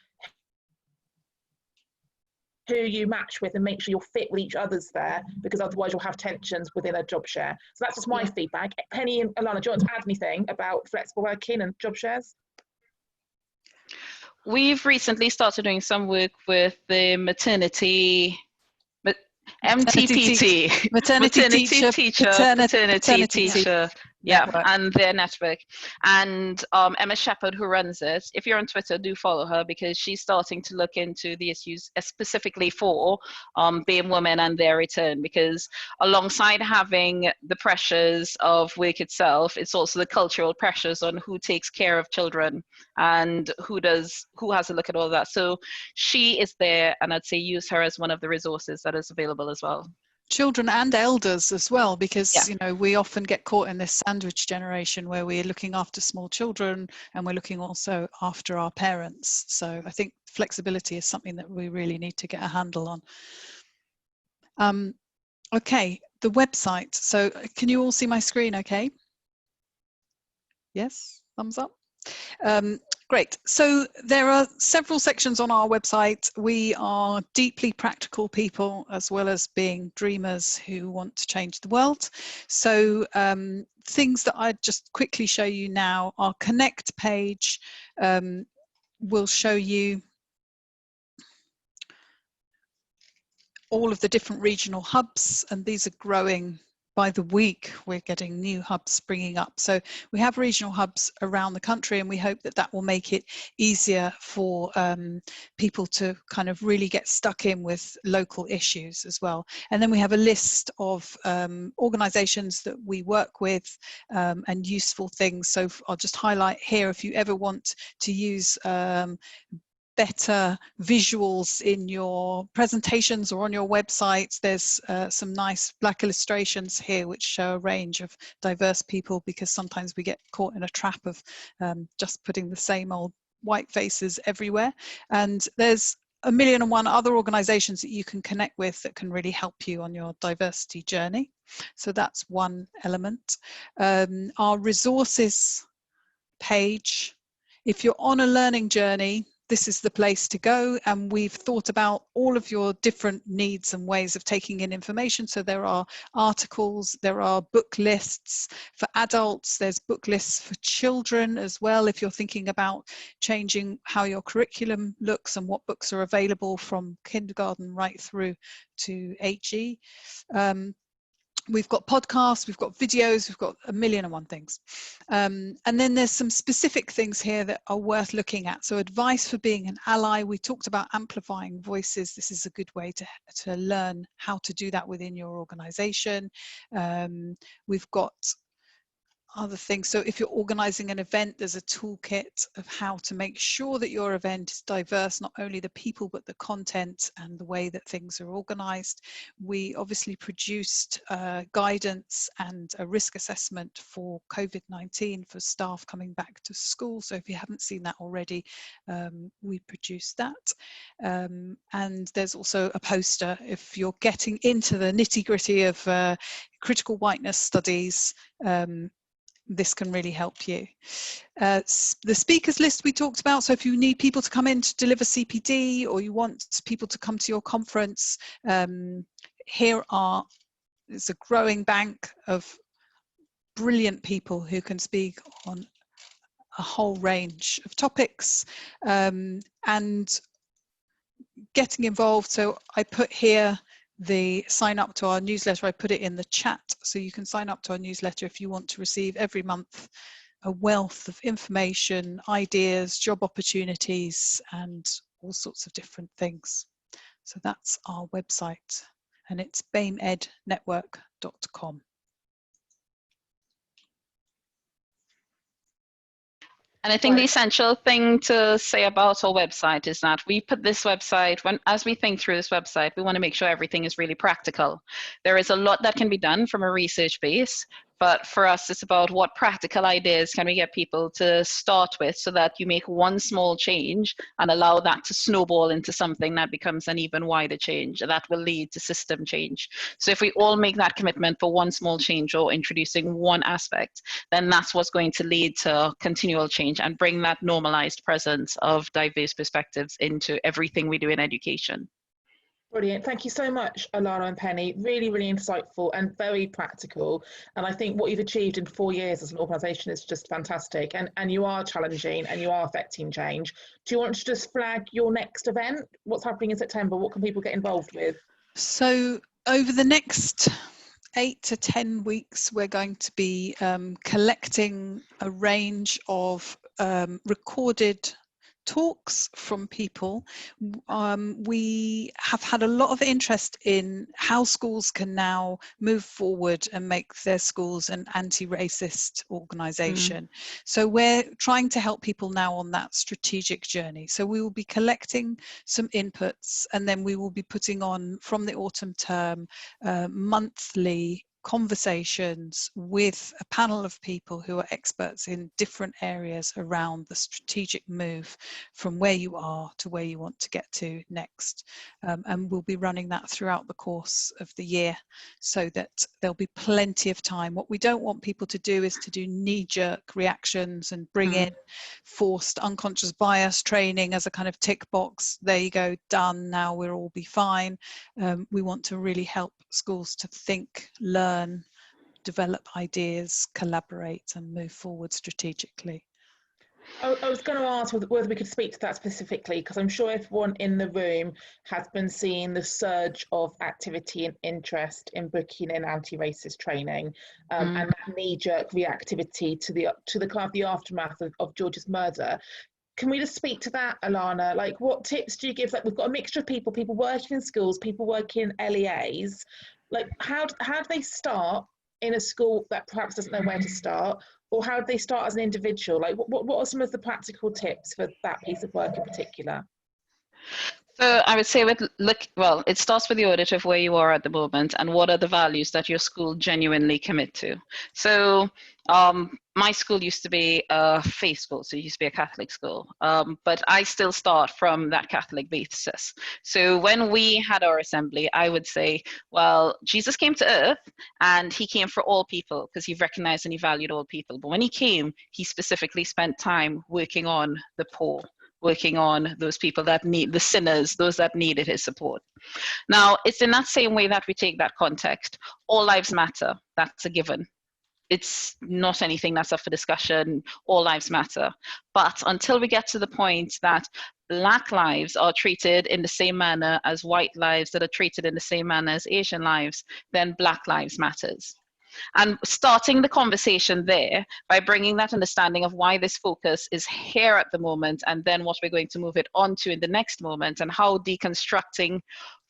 who you match with and make sure you're fit with each other's there, because otherwise you'll have tensions within a job share. So that's just my feedback. Penny and Alana, do you want to add anything about flexible working and job shares? We've recently started doing some work with the maternity MTPT, maternity teacher. Yeah, and their network. And Emma Shepherd, who runs it, if you're on Twitter, do follow her, because she's starting to look into the issues specifically for BAME women and their return, because alongside having the pressures of work itself, it's also the cultural pressures on who takes care of children and who has a look at all that. So she is there, and I'd say use her as one of the resources that is available as well. Children and elders as well, because you know, we often get caught in this sandwich generation where we're looking after small children and we're looking also after our parents. So I think flexibility is something that we really need to get a handle on. Okay, the website. So can you all see my screen okay? Yes, thumbs up. Great. So there are several sections on our website. We are deeply practical people as well as being dreamers who want to change the world. So things that I'd just quickly show you now, our Connect page will show you all of the different regional hubs, and these are growing by the week, we're getting new hubs springing up. So we have regional hubs around the country, and we hope that that will make it easier for people to kind of really get stuck in with local issues as well. And then we have a list of organisations that we work with and useful things. So I'll just highlight here, if you ever want to use better visuals in your presentations or on your websites, there's some nice black illustrations here which show a range of diverse people, because sometimes we get caught in a trap of just putting the same old white faces everywhere. And there's 1,000,001 other organizations that you can connect with that can really help you on your diversity journey. So that's one element. Our resources page, if you're on a learning journey, this is the place to go, and we've thought about all of your different needs and ways of taking in information. So there are articles, there are book lists for adults, there's book lists for children as well, if you're thinking about changing how your curriculum looks and what books are available from kindergarten right through to HE. We've got podcasts, we've got videos, we've got 1,000,001 things. And then there's some specific things here that are worth looking at. So advice for being an ally. We talked about amplifying voices. This is a good way to learn how to do that within your organization. We've got other things. So if you're organizing an event, there's a toolkit of how to make sure that your event is diverse, not only the people, but the content and the way that things are organized. We obviously produced guidance and a risk assessment for COVID-19 for staff coming back to school. So if you haven't seen that already, we produced that. And there's also a poster if you're getting into the nitty-gritty of critical whiteness studies. This can really help you. The speakers list we talked about, so if you need people to come in to deliver CPD, or you want people to come to your conference, there's a growing bank of brilliant people who can speak on a whole range of topics, and getting involved. So I put here the sign up to our newsletter. I put it in the chat, so you can sign up to our newsletter if you want to receive every month a wealth of information, ideas, job opportunities, and all sorts of different things. So that's our website, and it's bamednetwork.com. And I think the essential thing to say about our website is that we put this website, as we think through this website, we want to make sure everything is really practical. There is a lot that can be done from a research base, but for us, it's about what practical ideas can we get people to start with, so that you make one small change and allow that to snowball into something that becomes an even wider change that will lead to system change. So if we all make that commitment for one small change or introducing one aspect, then that's what's going to lead to continual change and bring that normalized presence of diverse perspectives into everything we do in education. Brilliant. Thank you so much, Alana and Penny. Really, really insightful and very practical. And I think what you've achieved in 4 years as an organisation is just fantastic. And you are challenging and you are affecting change. Do you want to just flag your next event? What's happening in September? What can people get involved with? So over the next 8 to 10 weeks, we're going to be collecting a range of recorded talks from people. We have had a lot of interest in how schools can now move forward and make their schools an anti-racist organisation. So we're trying to help people now on that strategic journey. So we will be collecting some inputs, and then we will be putting on, from the autumn term, monthly conversations with a panel of people who are experts in different areas around the strategic move from where you are to where you want to get to next. And we'll be running that throughout the course of the year, so that there'll be plenty of time. What we don't want people to do is to do knee-jerk reactions and bring in forced unconscious bias training as a kind of tick box. There you go, done, now we'll all be fine. We want to really help schools to think, learn, develop ideas, collaborate, and move forward strategically. I was going to ask whether we could speak to that specifically, because I'm sure everyone in the room has been seeing the surge of activity and interest in booking in anti-racist training, and that knee-jerk reactivity to the kind of the aftermath of George's murder. Can we just speak to that, Alana? Like, what tips do you give? Like, we've got a mixture of people working in schools, people working in LEAs. Like, how do they start in a school that perhaps doesn't know where to start, or how do they start as an individual? Like, what are some of the practical tips for that piece of work in particular? So I would say well, it starts with the audit of where you are at the moment and what are the values that your school genuinely commit to. So my school used to be a faith school, so it used to be a Catholic school, but I still start from that Catholic basis. So when we had our assembly, I would say, well, Jesus came to earth and he came for all people because he recognized and he valued all people. But when he came, he specifically spent time working on the poor, working on those people that need, the sinners, those that needed his support. Now, it's in that same way that we take that context. All lives matter. That's a given. It's not anything that's up for discussion. All lives matter. But until we get to the point that Black lives are treated in the same manner as white lives, that are treated in the same manner as Asian lives, then Black lives matters. And starting the conversation there by bringing that understanding of why this focus is here at the moment, and then what we're going to move it on to in the next moment, and how deconstructing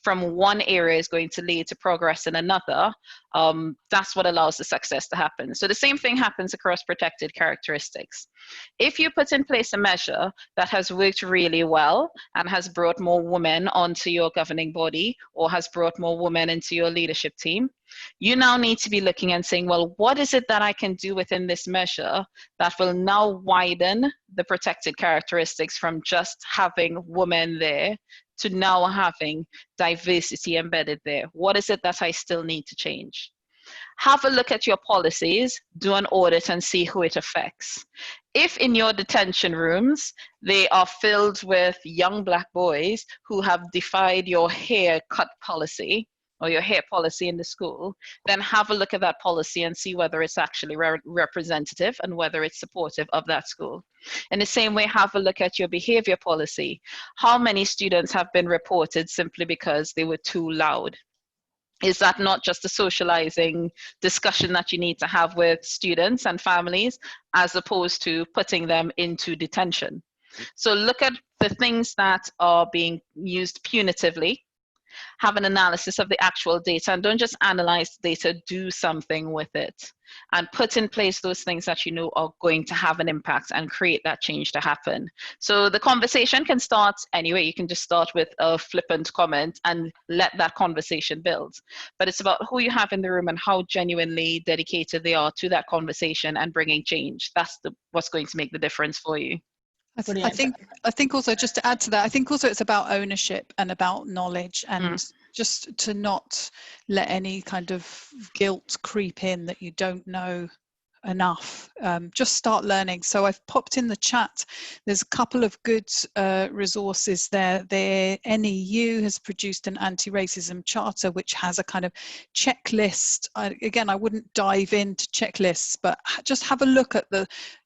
from one area is going to lead to progress in another, that's what allows the success to happen. So the same thing happens across protected characteristics. If you put in place a measure that has worked really well and has brought more women onto your governing body or has brought more women into your leadership team, you now need to be looking and saying, well, what is it that I can do within this measure that will now widen the protected characteristics from just having women there to now having diversity embedded there? What is it that I still need to change? Have a look at your policies, do an audit and see who it affects. If in your detention rooms, they are filled with young Black boys who have defied your haircut policy, or your hair policy in the school, then have a look at that policy and see whether it's actually representative and whether it's supportive of that school. In the same way, have a look at your behavior policy. How many students have been reported simply because they were too loud? Is that not just a socializing discussion that you need to have with students and families, as opposed to putting them into detention? So look at the things that are being used punitively, have an analysis of the actual data, and don't just analyze the data, do something with it and put in place those things that you know are going to have an impact and create that change to happen. So the conversation can start anyway. You can just start with a flippant comment and let that conversation build. But it's about who you have in the room and how genuinely dedicated they are to that conversation and bringing change. That's what's going to make the difference for you. I think also, just to add to that, I think also it's about ownership and about knowledge, and just to not let any kind of guilt creep in that you don't know enough. Just start learning. So I've popped in the chat, there's a couple of good resources there. The NEU has produced an anti-racism charter which has a kind of checklist. Again, I wouldn't dive into checklists, but just have a look at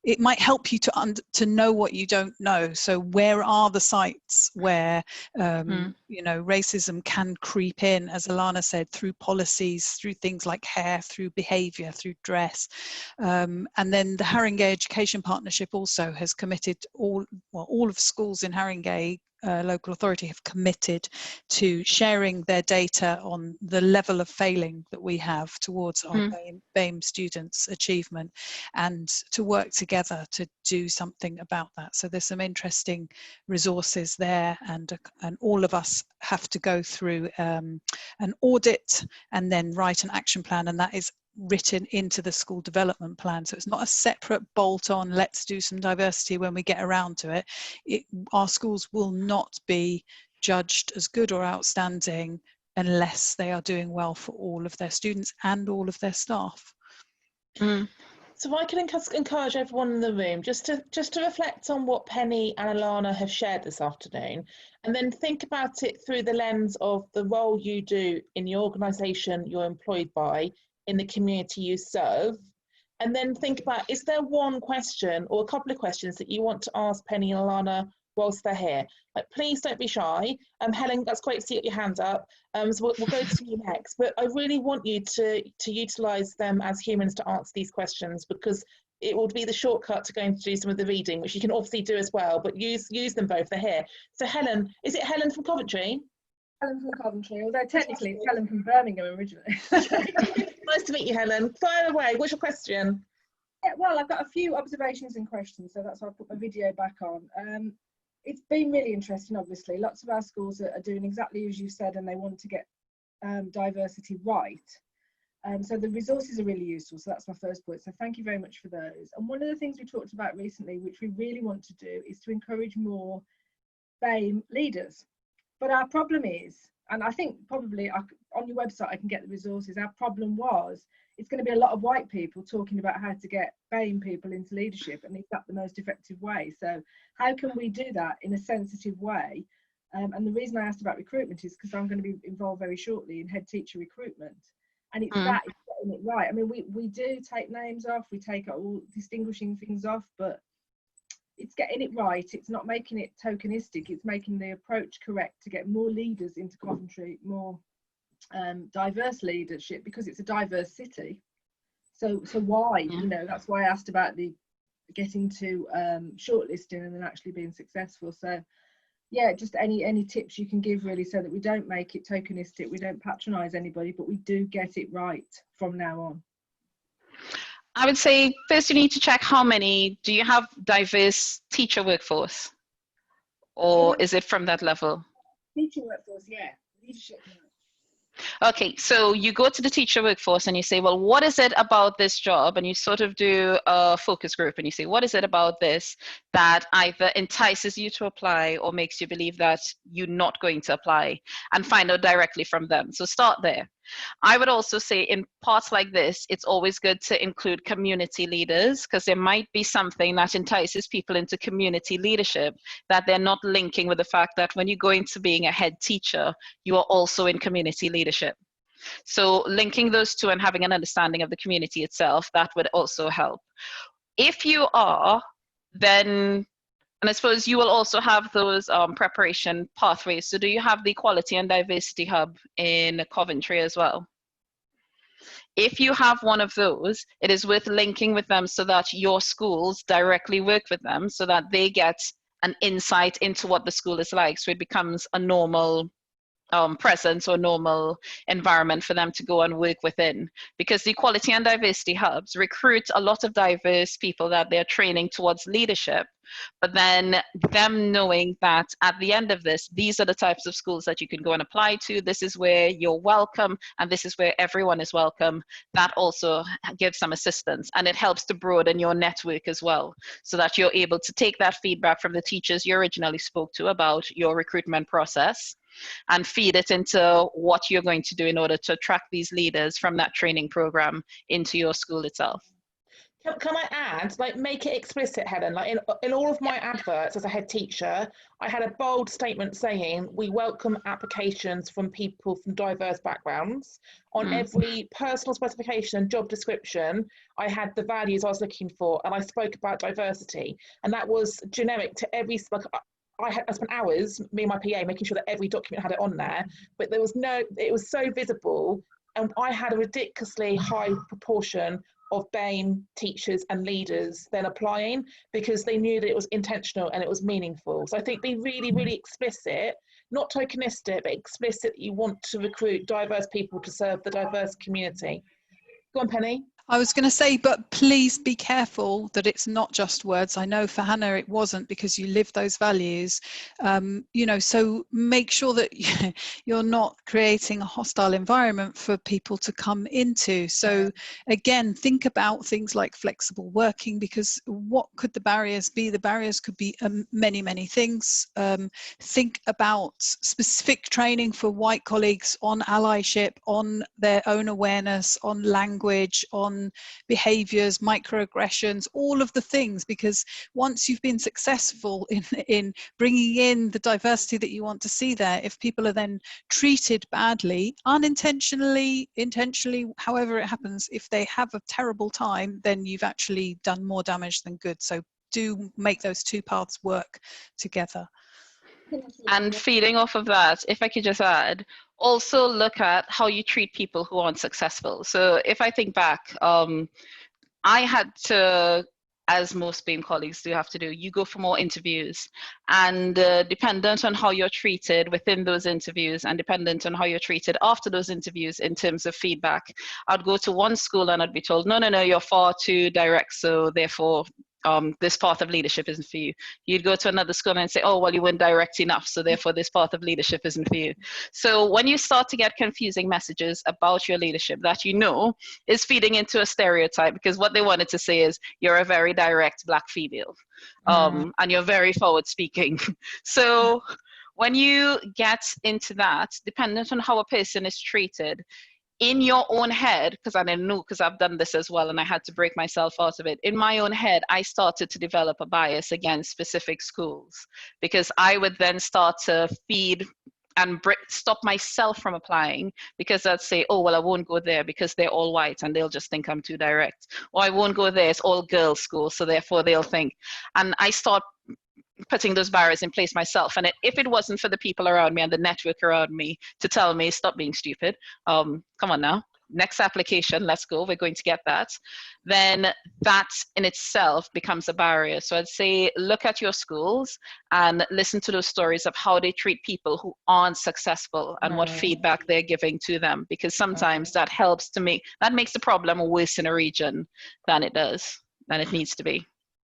it might help you to know what you don't know. So where are the sites where you know, racism can creep in, as Alana said, through policies, through things like hair, through behavior, through dress. And then the Haringey Education Partnership also has committed, all of schools in Haringey local authority have committed to sharing their data on the level of failing that we have towards our BAME students' achievement, and to work together to do something about that. So there's some interesting resources there, and all of us have to go through an audit and then write an action plan, and that is written into the school development plan. So it's not a separate bolt-on, let's do some diversity when we get around to it. Our schools will not be judged as good or outstanding unless they are doing well for all of their students and all of their staff. So if I can encourage everyone in the room just to reflect on what Penny and Alana have shared this afternoon, and then think about it through the lens of the role you do in the organisation you're employed by, in the community you serve, and then think about, is there one question or a couple of questions that you want to ask Penny and Alana whilst they're here? Like, please don't be shy. Helen, that's great to see your hands up. So we'll go to you next, but I really want you to utilise them as humans to answer these questions, because it will be the shortcut to going to do some of the reading, which you can obviously do as well, but use them both, they're here. So Helen, is it Helen from Coventry? Helen from Coventry, although technically it's Helen from Birmingham originally. Nice to meet you, Helen. Fire away, what's your question? Yeah, well, I've got a few observations and questions, so that's why I put my video back on. It's been really interesting, obviously. Lots of our schools are doing exactly as you said, and they want to get diversity right. So the resources are really useful, so that's my first point. So thank you very much for those. And one of the things we talked about recently, which we really want to do, is to encourage more BAME leaders. But our problem is, and I think probably on your website I can get the resources, our problem was, it's going to be a lot of white people talking about how to get BAME people into leadership, and is that the most effective way? So how can we do that in a sensitive way? And the reason I asked about recruitment is because I'm going to be involved very shortly in head teacher recruitment. And it's that, it's getting it right. I mean, we do take names off, we take all distinguishing things off, but it's getting it right. It's not making it tokenistic, it's making the approach correct to get more leaders into Coventry, more diverse leadership, because it's a diverse city. So why, you know, that's why I asked about the getting to shortlisting and then actually being successful. So yeah, just any tips you can give really, so that we don't make it tokenistic, we don't patronize anybody, but we do get it right from now on. I would say first you need to check how many, do you have diverse teacher workforce? Or is it from that level? Teacher workforce, yeah. Leadership, no. Okay, so you go to the teacher workforce and you say, well, what is it about this job? And you sort of do a focus group and you say, what is it about this that either entices you to apply or makes you believe that you're not going to apply, and find out directly from them. So start there. I would also say in parts like this, it's always good to include community leaders, because there might be something that entices people into community leadership that they're not linking with the fact that when you go into being a head teacher, you are also in community leadership. So linking those two and having an understanding of the community itself, that would also help. If you are, then, and I suppose you will also have those preparation pathways. So do you have the Equality and Diversity Hub in Coventry as well? If you have one of those, it is worth linking with them so that your schools directly work with them, so that they get an insight into what the school is like, so it becomes a normal presence or normal environment for them to go and work within. Because the Equality and Diversity Hubs recruit a lot of diverse people that they're training towards leadership, but then them knowing that at the end of this, these are the types of schools that you can go and apply to, this is where you're welcome, and this is where everyone is welcome, that also gives some assistance, and it helps to broaden your network as well, so that you're able to take that feedback from the teachers you originally spoke to about your recruitment process and feed it into what you're going to do in order to attract these leaders from that training program into your school itself. Can I add, like, make it explicit, Helen? Like in all of my adverts as a head teacher, I had a bold statement saying we welcome applications from people from diverse backgrounds. On every personal specification and job description, I had the values I was looking for, and I spoke about diversity, and that was generic to every. I spent hours, me and my PA, making sure that every document had it on there, but there was no, it was so visible, and I had a ridiculously high proportion of BAME teachers and leaders then applying, because they knew that it was intentional and it was meaningful. So I think be really, really explicit, not tokenistic, but explicit that you want to recruit diverse people to serve the diverse community. Go on, Penny. I was going to say, but please be careful that it's not just words. I know for Hannah it wasn't, because you live those values, you know, so make sure that you're not creating a hostile environment for people to come into. So again, think about things like flexible working, because what could the barriers be? The barriers could be many, many things. Think about specific training for white colleagues on allyship, on their own awareness, on language, on on behaviors, microaggressions, all of the things, because once you've been successful in bringing in the diversity that you want to see there, if people are then treated badly, unintentionally, intentionally, however it happens, if they have a terrible time, then you've actually done more damage than good. So do make those two paths work together. And feeding off of that, if I could just add, also look at how you treat people who aren't successful. So if I think back, I had to, as most BAME colleagues do have to do, you go for more interviews, and dependent on how you're treated within those interviews and dependent on how you're treated after those interviews in terms of feedback, I'd go to one school and I'd be told, no, you're far too direct, so therefore this path of leadership isn't for you. You'd go to another school and say, oh, well, you weren't direct enough, so therefore this path of leadership isn't for you. So when you start to get confusing messages about your leadership that you know is feeding into a stereotype, because what they wanted to say is you're a very direct Black female, and you're very forward speaking. So when you get into that, dependent on how a person is treated, in your own head, because I didn't know, because I've done this as well and I had to break myself out of it. In my own head, I started to develop a bias against specific schools, because I would then start to feed and stop myself from applying, because I'd say, oh, well, I won't go there because they're all white and they'll just think I'm too direct. Or I won't go there, it's all girls school, so therefore they'll think. And I start putting those barriers in place myself. And if it wasn't for the people around me and the network around me to tell me, stop being stupid, come on now, next application, let's go, we're going to get that, then that in itself becomes a barrier. So I'd say look at your schools and listen to those stories of how they treat people who aren't successful and what feedback they're giving to them, because sometimes that helps to that makes the problem worse in a region than it needs to be.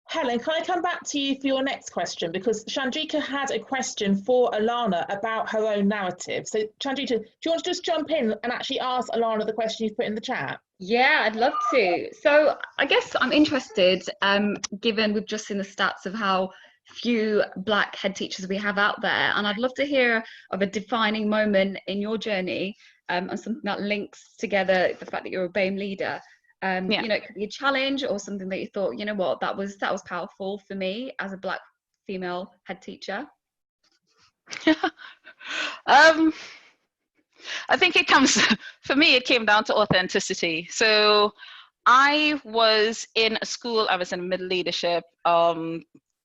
Helen, can I come back to you for your next question? Because Chandrika had a question for Alana about her own narrative. So Chandrika, do you want to just jump in and actually ask Alana the question you've put in the chat? Yeah, I'd love to. So I guess I'm interested, given we've just seen the stats of how few Black head teachers we have out there, and I'd love to hear of a defining moment in your journey, and something that links together the fact that you're a BAME leader. You know, it could be a challenge or something that you thought, you know what, that was powerful for me as a Black female head teacher. I think for me, it came down to authenticity. So I was in a school, I was in middle leadership.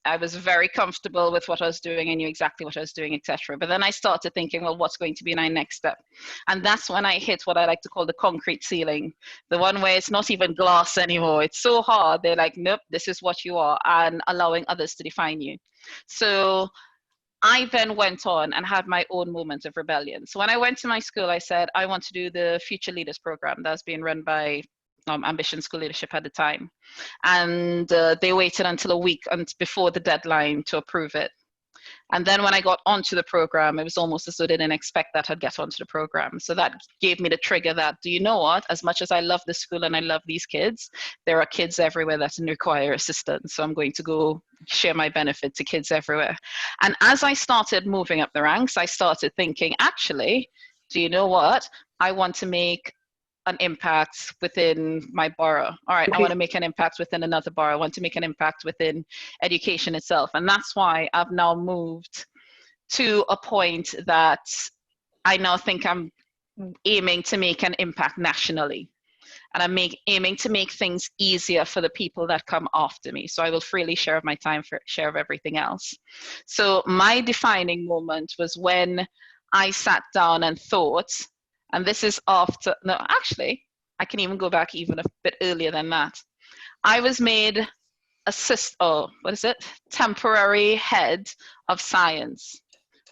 I was very comfortable with what I was doing. I knew exactly what I was doing, etc. But then I started thinking, well, what's going to be my next step? And that's when I hit what I like to call the concrete ceiling, the one where it's not even glass anymore. It's so hard. They're like, nope, this is what you are, and allowing others to define you. So I then went on and had my own moment of rebellion. So when I went to my school, I said, I want to do the Future Leaders program that's being run by Ambition School Leadership at the time. And they waited until a week before the deadline to approve it. And then when I got onto the program, it was almost as though they didn't expect that I'd get onto the program. So that gave me the trigger that, do you know what, as much as I love the school and I love these kids, there are kids everywhere that require assistance. So I'm going to go share my benefit to kids everywhere. And as I started moving up the ranks, I started thinking, actually, do you know what, I want to make an impact within my borough. All right, I want to make an impact within another borough. I want to make an impact within education itself. And that's why I've now moved to a point that I now think I'm aiming to make an impact nationally. And I'm aiming to make things easier for the people that come after me. So I will freely share of my time, share of everything else. So my defining moment was when I sat down and thought, and this is after, no, actually, I can even go back even a bit earlier than that. I was made temporary head of science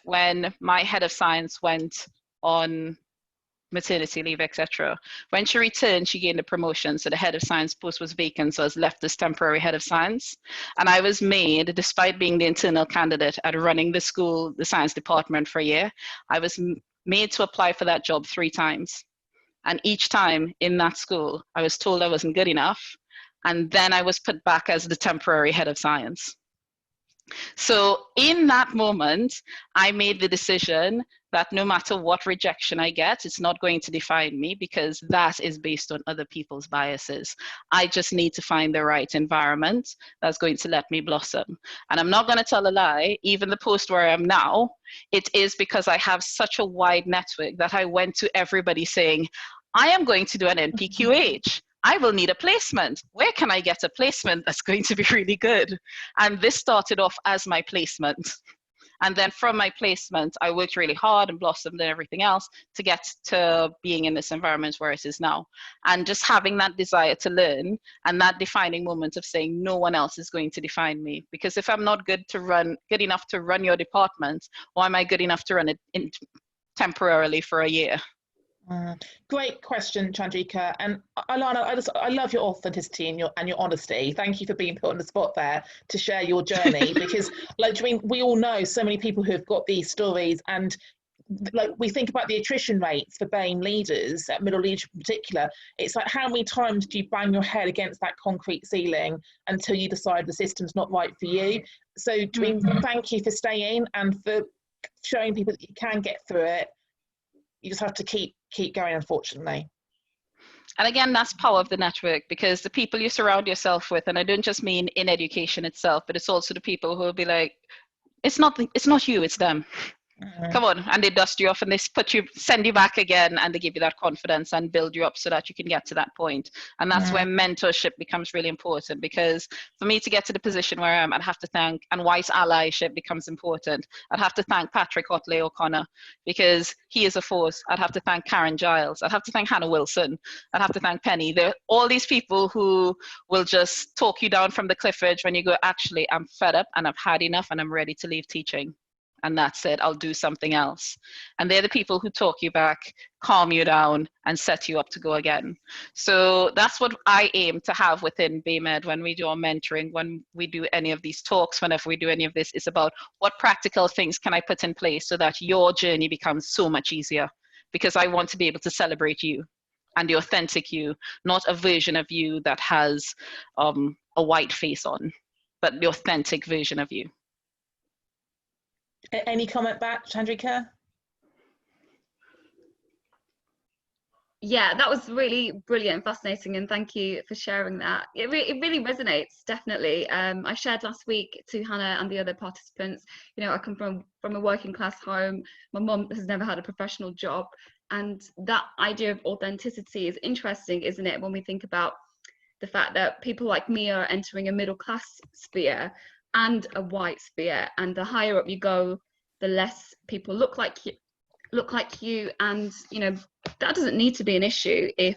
when my head of science went on maternity leave, etc. When she returned, she gained a promotion, so the head of science post was vacant, so I was left as temporary head of science. And I was made, despite being the internal candidate at running the school, the science department for a year, I was made to apply for that job 3 times. And each time in that school, I was told I wasn't good enough. And then I was put back as the temporary head of science. So in that moment, I made the decision that no matter what rejection I get, it's not going to define me, because that is based on other people's biases. I just need to find the right environment that's going to let me blossom. And I'm not going to tell a lie, even the post where I am now, it is because I have such a wide network that I went to everybody saying, I am going to do an NPQH. I will need a placement. Where can I get a placement that's going to be really good? And this started off as my placement. And then from my placement, I worked really hard and blossomed and everything else to get to being in this environment where it is now. And just having that desire to learn and that defining moment of saying no one else is going to define me. Because if I'm not good enough to run your department, why am I good enough to run it temporarily for a year? Great question, Chandrika. And Alana, I love your authenticity and your honesty. Thank you for being put on the spot there to share your journey, because like, I mean, we all know so many people who have got these stories, and like we think about the attrition rates for BAME leaders, middle leadership in particular. It's like, how many times do you bang your head against that concrete ceiling until you decide the system's not right for you? So thank you for staying and for showing people that you can get through it. You just have to keep going, unfortunately. And again, that's power of the network, because the people you surround yourself with, and I don't just mean in education itself, but it's also the people who will be like, it's not you, it's them. Come on, and they dust you off and they send you back again, and they give you that confidence and build you up so that you can get to that point. And that's where mentorship becomes really important, because for me to get to the position where I am, I'd have to thank, and white allyship becomes important. I'd have to thank Patrick Otley O'Connor, because he is a force. I'd have to thank Karen Giles. I'd have to thank Hannah Wilson. I'd have to thank Penny. There are all these people who will just talk you down from the cliff edge when you go, actually, I'm fed up and I've had enough and I'm ready to leave teaching. And that's it, I'll do something else. And they're the people who talk you back, calm you down, and set you up to go again. So that's what I aim to have within BAMEd when we do our mentoring, when we do any of these talks, whenever we do any of this, is about what practical things can I put in place so that your journey becomes so much easier. Because I want to be able to celebrate you and the authentic you, not a version of you that has a white face on, but the authentic version of you. Any comment back, Chandrika? Yeah, that was really brilliant and fascinating, and thank you for sharing that. It really resonates, definitely. I shared last week to Hannah and the other participants, you know, I come from a working class home. My mum has never had a professional job, and that idea of authenticity is interesting, isn't it, when we think about the fact that people like me are entering a middle class sphere and a white sphere, and the higher up you go, the less people look like you, and you know, that doesn't need to be an issue if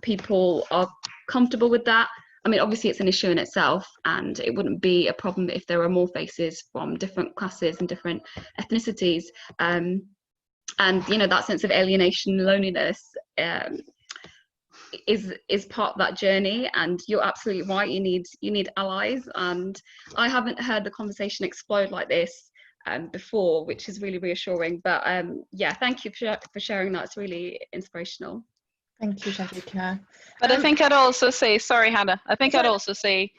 people are comfortable with that. I mean, obviously it's an issue in itself, and it wouldn't be a problem if there were more faces from different classes and different ethnicities, and you know, that sense of alienation, loneliness is part of that journey. And you're absolutely right, you need allies, and I haven't heard the conversation explode like this before, which is really reassuring. But yeah, thank you for sharing that. It's really inspirational. Thank you, Chandrika. But I think I'd also say, sorry, Hannah, I think I'd also say,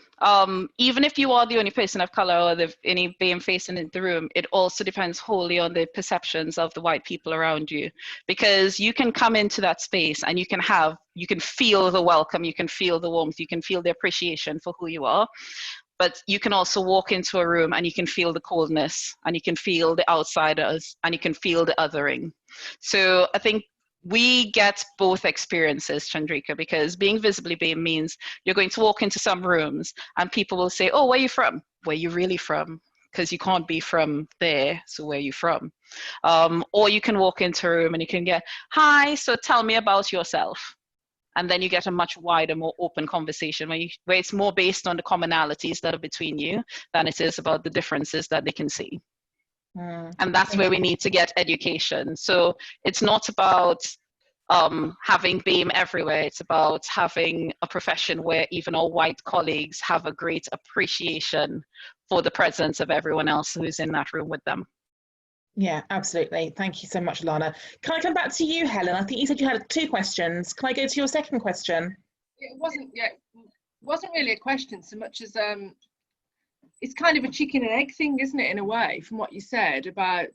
even if you are the only person of color or the any BAME face in the room, it also depends wholly on the perceptions of the white people around you. Because you can come into that space and you can feel the welcome, you can feel the warmth, you can feel the appreciation for who you are. But you can also walk into a room and you can feel the coldness, and you can feel the outsiders, and you can feel the othering. So I think we get both experiences, Chandrika, because being visibly BAME means you're going to walk into some rooms and people will say, oh, where are you from? Where are you really from? Because you can't be from there, so where are you from? Or you can walk into a room and you can get, hi, so tell me about yourself. And then you get a much wider, more open conversation where it's more based on the commonalities that are between you than it is about the differences that they can see. And that's where we need to get education. So it's not about having BAME everywhere. It's about having a profession where even our white colleagues have a great appreciation for the presence of everyone else who's in that room with them. Yeah, absolutely. Thank you so much, Lana. Can I come back to you, Helen? I think you said you had 2 questions. Can I go to your second question? It wasn't really a question so much as it's kind of a chicken and egg thing, isn't it, in a way, from what you said about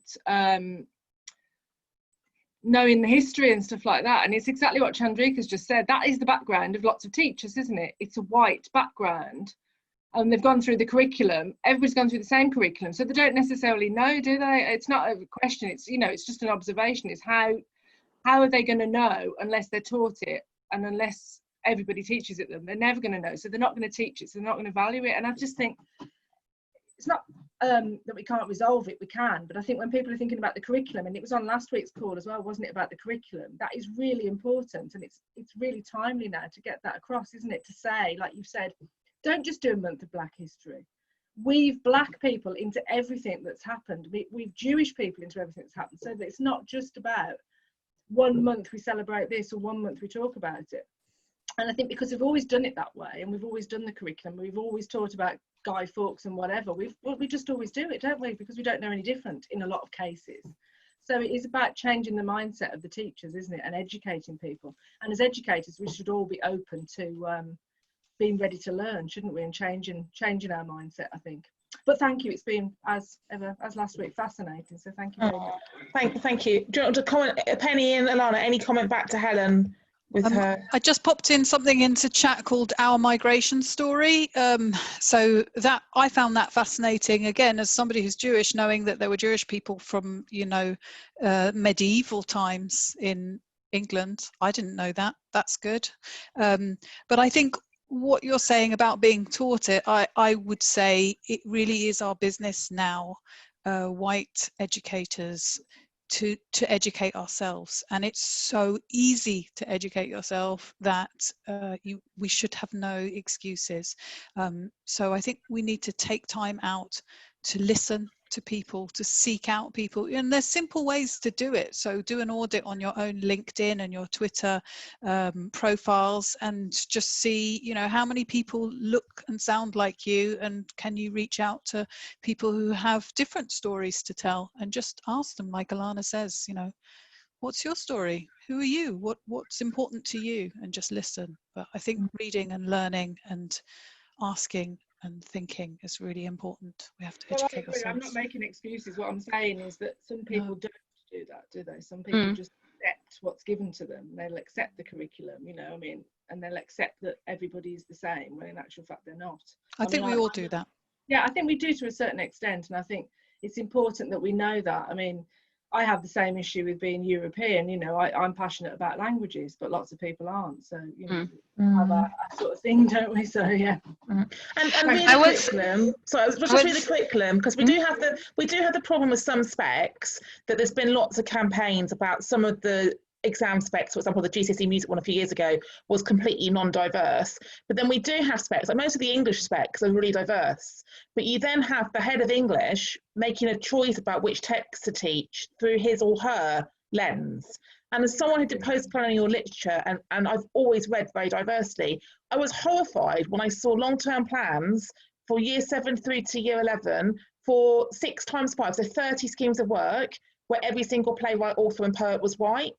knowing the history and stuff like that. And it's exactly what Chandrika's just said. That is the background of lots of teachers, isn't it? It's a white background, and they've gone through the curriculum. Everybody's gone through the same curriculum, so they don't necessarily know, do they? It's not a question. It's, you know, it's just an observation. It's how are they going to know unless they're taught it, and unless everybody teaches it them? They're never going to know. So they're not going to teach it. So they're not going to value it. And I just think it's not that we can't resolve it, we can, but I think when people are thinking about the curriculum, and it was on last week's call as well, wasn't it, about the curriculum, that is really important, and it's really timely now to get that across, isn't it, to say, like you've said, don't just do a month of Black history, weave Black people into everything that's happened, weave Jewish people into everything that's happened, so that it's not just about 1 month we celebrate this or 1 month we talk about it. And I think because we've always done it that way, and we've always done the curriculum, we've always taught about Guy Fawkes and whatever, we just always do it, don't we? Because we don't know any different in a lot of cases. So it is about changing the mindset of the teachers, isn't it, and educating people. And as educators, we should all be open to being ready to learn, shouldn't we, and changing our mindset, I think. But thank you, it's been, as ever, as last week, fascinating, so thank you very much. Thank you. Do you want to comment, Penny and Alana, any comment back to Helen? With her. I just popped in something into chat called Our Migration Story. So that I found that fascinating, again, as somebody who's Jewish, knowing that there were Jewish people from, you know, medieval times in England. I didn't know that. That's good. But I think what you're saying about being taught it, I would say it really is our business now, white educators, to educate ourselves, and it's so easy to educate yourself that we should have no excuses. So I think we need to take time out to listen to people, to seek out people, and there's simple ways to do it. So do an audit on your own LinkedIn and your Twitter profiles, and just see, you know, how many people look and sound like you, and can you reach out to people who have different stories to tell, and just ask them, like Alana says, you know, what's your story? Who are you? What's important to you? And just listen. But I think reading and learning and asking and thinking is really important. We have to educate ourselves. I'm not making excuses. What I'm saying is that some people don't do that, do they? Some people just accept what's given to them. They'll accept the curriculum, you know, I mean, and they'll accept that everybody is the same, when in actual fact they're not. I think we all do that. Yeah, I think we do to a certain extent, and I think it's important that we know that. I mean, I have the same issue with being European, you know, I'm passionate about languages, but lots of people aren't, so, you know, have a sort of thing, don't we? So, yeah. And read the curriculum, so I was just read the curriculum, because we do have the problem with some specs, that there's been lots of campaigns about some of the exam specs. For example, the GCSE music one a few years ago was completely non-diverse, but then we do have specs, like most of the English specs are really diverse, but you then have the head of English making a choice about which text to teach through his or her lens. And as someone who did post-colonial literature, and I've always read very diversely, I was horrified when I saw long-term plans for year 7 through to year 11 for 6 times 5, so 30 schemes of work, where every single playwright, author and poet was white.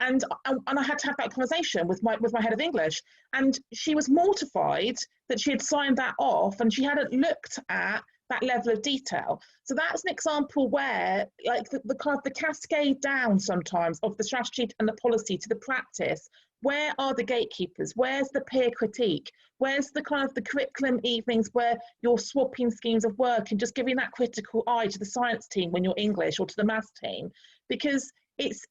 And I had to have that conversation with my head of English, and she was mortified that she had signed that off and she hadn't looked at that level of detail. So that's an example where, like, the kind of the cascade down sometimes of the strategy and the policy to the practice. Where are the gatekeepers? Where's the peer critique? Where's the kind of the curriculum evenings where you're swapping schemes of work and just giving that critical eye to the science team when you're English, or to the maths team? Because it's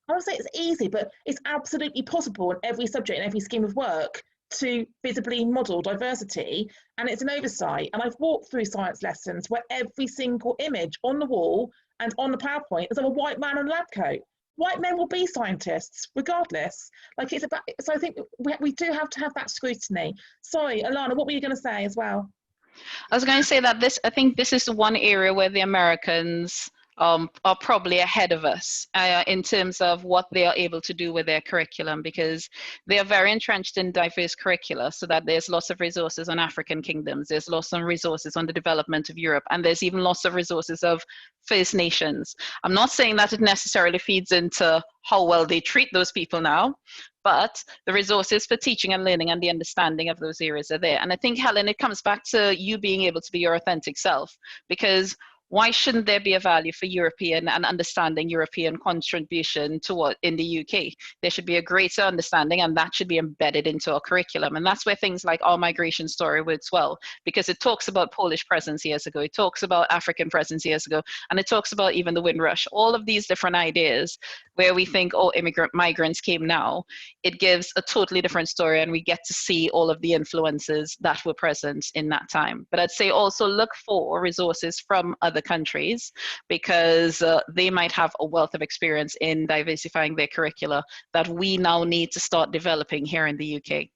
honestly, it's easy, but it's absolutely possible in every subject and every scheme of work to visibly model diversity, and it's an oversight. And I've walked through science lessons where every single image on the wall and on the PowerPoint is of a white man in a lab coat. White men will be scientists regardless. Like, it's about, so I think we do have to have that scrutiny. Sorry, Alana, what were you going to say as well? I was going to say that I think this is the one area where the Americans are probably ahead of us in terms of what they are able to do with their curriculum, because they are very entrenched in diverse curricula, so that there's lots of resources on African kingdoms, there's lots of resources on the development of Europe, and there's even lots of resources of First Nations. I'm not saying that it necessarily feeds into how well they treat those people now, but the resources for teaching and learning and the understanding of those areas are there. And I think, Helen, it comes back to you being able to be your authentic self, because why shouldn't there be a value for European and understanding European contribution to what in the UK? There should be a greater understanding, and that should be embedded into our curriculum. And that's where things like Our Migration Story works well, because it talks about Polish presence years ago, it talks about African presence years ago, and it talks about even the Windrush. All of these different ideas where we think, oh, migrants came now, it gives a totally different story, and we get to see all of the influences that were present in that time. But I'd say also look for resources from other countries, because they might have a wealth of experience in diversifying their curricula that we now need to start developing here in the UK.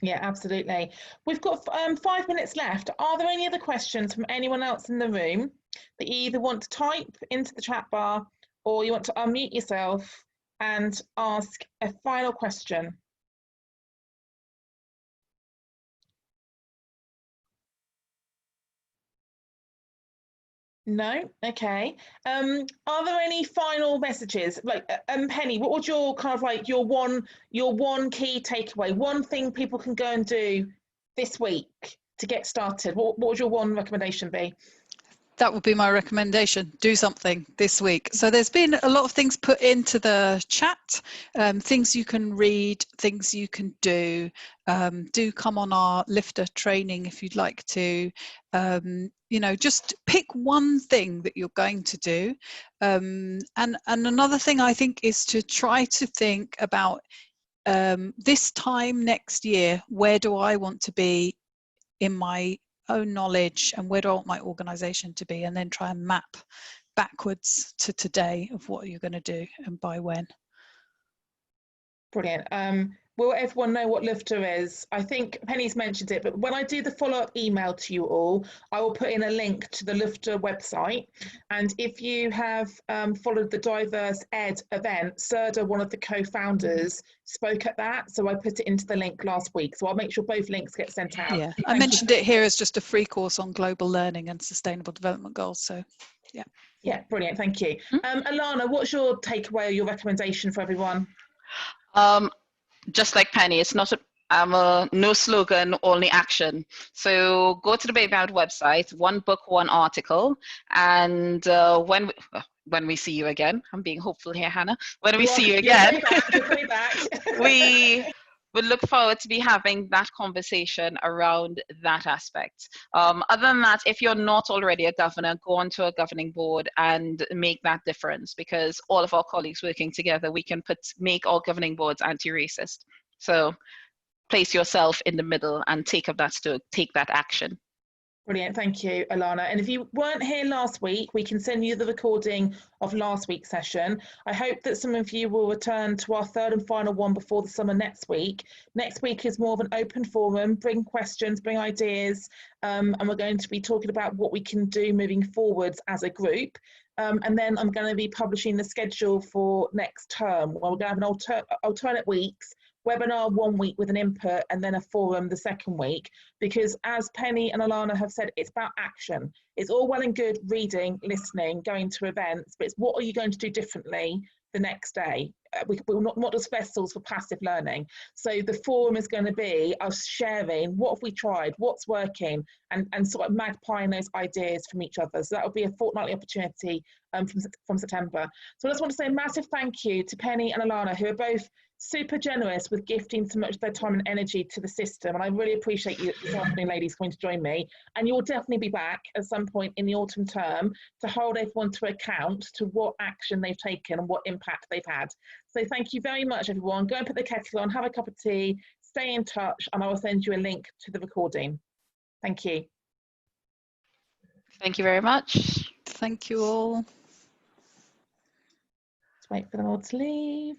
Yeah, absolutely. We've got 5 minutes left. Are there any other questions from anyone else in the room that you either want to type into the chat bar, or you want to unmute yourself and ask a final question? No? Okay. Are there any final messages? Like, Penny, what was your kind of like your one key takeaway? One thing people can go and do this week to get started. What would your one recommendation be? That would be my recommendation. Do something this week. So there's been a lot of things put into the chat, things you can read, things you can do. Do come on our lifter training if you'd like to. You know, just pick one thing that you're going to do. And another thing I think is to try to think about this time next year, where do I want to be in my own knowledge, and where do I want my organization to be, and then try and map backwards to today of what you're going to do and by when. Brilliant. Will everyone know what Lifter is? I think Penny's mentioned it, but when I do the follow-up email to you all, I will put in a link to the Lifter website. And if you have followed the Diverse Ed event, Serda, one of the co-founders, spoke at that. So I put it into the link last week. So I'll make sure both links get sent out. Yeah, I mentioned it here as just a free course on global learning and sustainable development goals. So yeah. Yeah, brilliant. Thank you. Alana, what's your takeaway or your recommendation for everyone? Just like Penny, it's not no slogan, only action. So go to the Baby Out website, one book, one article, and when we see you again, I'm being hopeful here, Hannah. When we see you again, we would look forward to be having that conversation around that aspect. Other than that, if you're not already a governor, go onto a governing board and make that difference, because all of our colleagues working together, we can make our governing boards anti-racist. So place yourself in the middle and take that action. Brilliant, thank you, Alana. And if you weren't here last week, we can send you the recording of last week's session. I hope that some of you will return to our third and final one before the summer next week. Next week is more of an open forum, bring questions, bring ideas, and we're going to be talking about what we can do moving forwards as a group. And then I'm going to be publishing the schedule for next term, where we're going to have an alternate weeks, webinar 1 week with an input, and then a forum the second week, because as Penny and Alana have said, it's about action. It's all well and good reading, listening, going to events, but it's what are you going to do differently the next day? We're not just vessels for passive learning. So the forum is going to be us sharing what have we tried, what's working, and sort of magpieing those ideas from each other. So that will be a fortnightly opportunity from September. So I just want to say a massive thank you to Penny and Alana, who are both super generous with gifting so much of their time and energy to the system, and I really appreciate you this afternoon, ladies, coming to join me. And you'll definitely be back at some point in the autumn term to hold everyone to account to what action they've taken and what impact they've had. So thank you very much, everyone. Go and put the kettle on, have a cup of tea, stay in touch, and I will send you a link to the recording. Thank you. Thank you very much. Thank you all. Let's wait for them all to leave.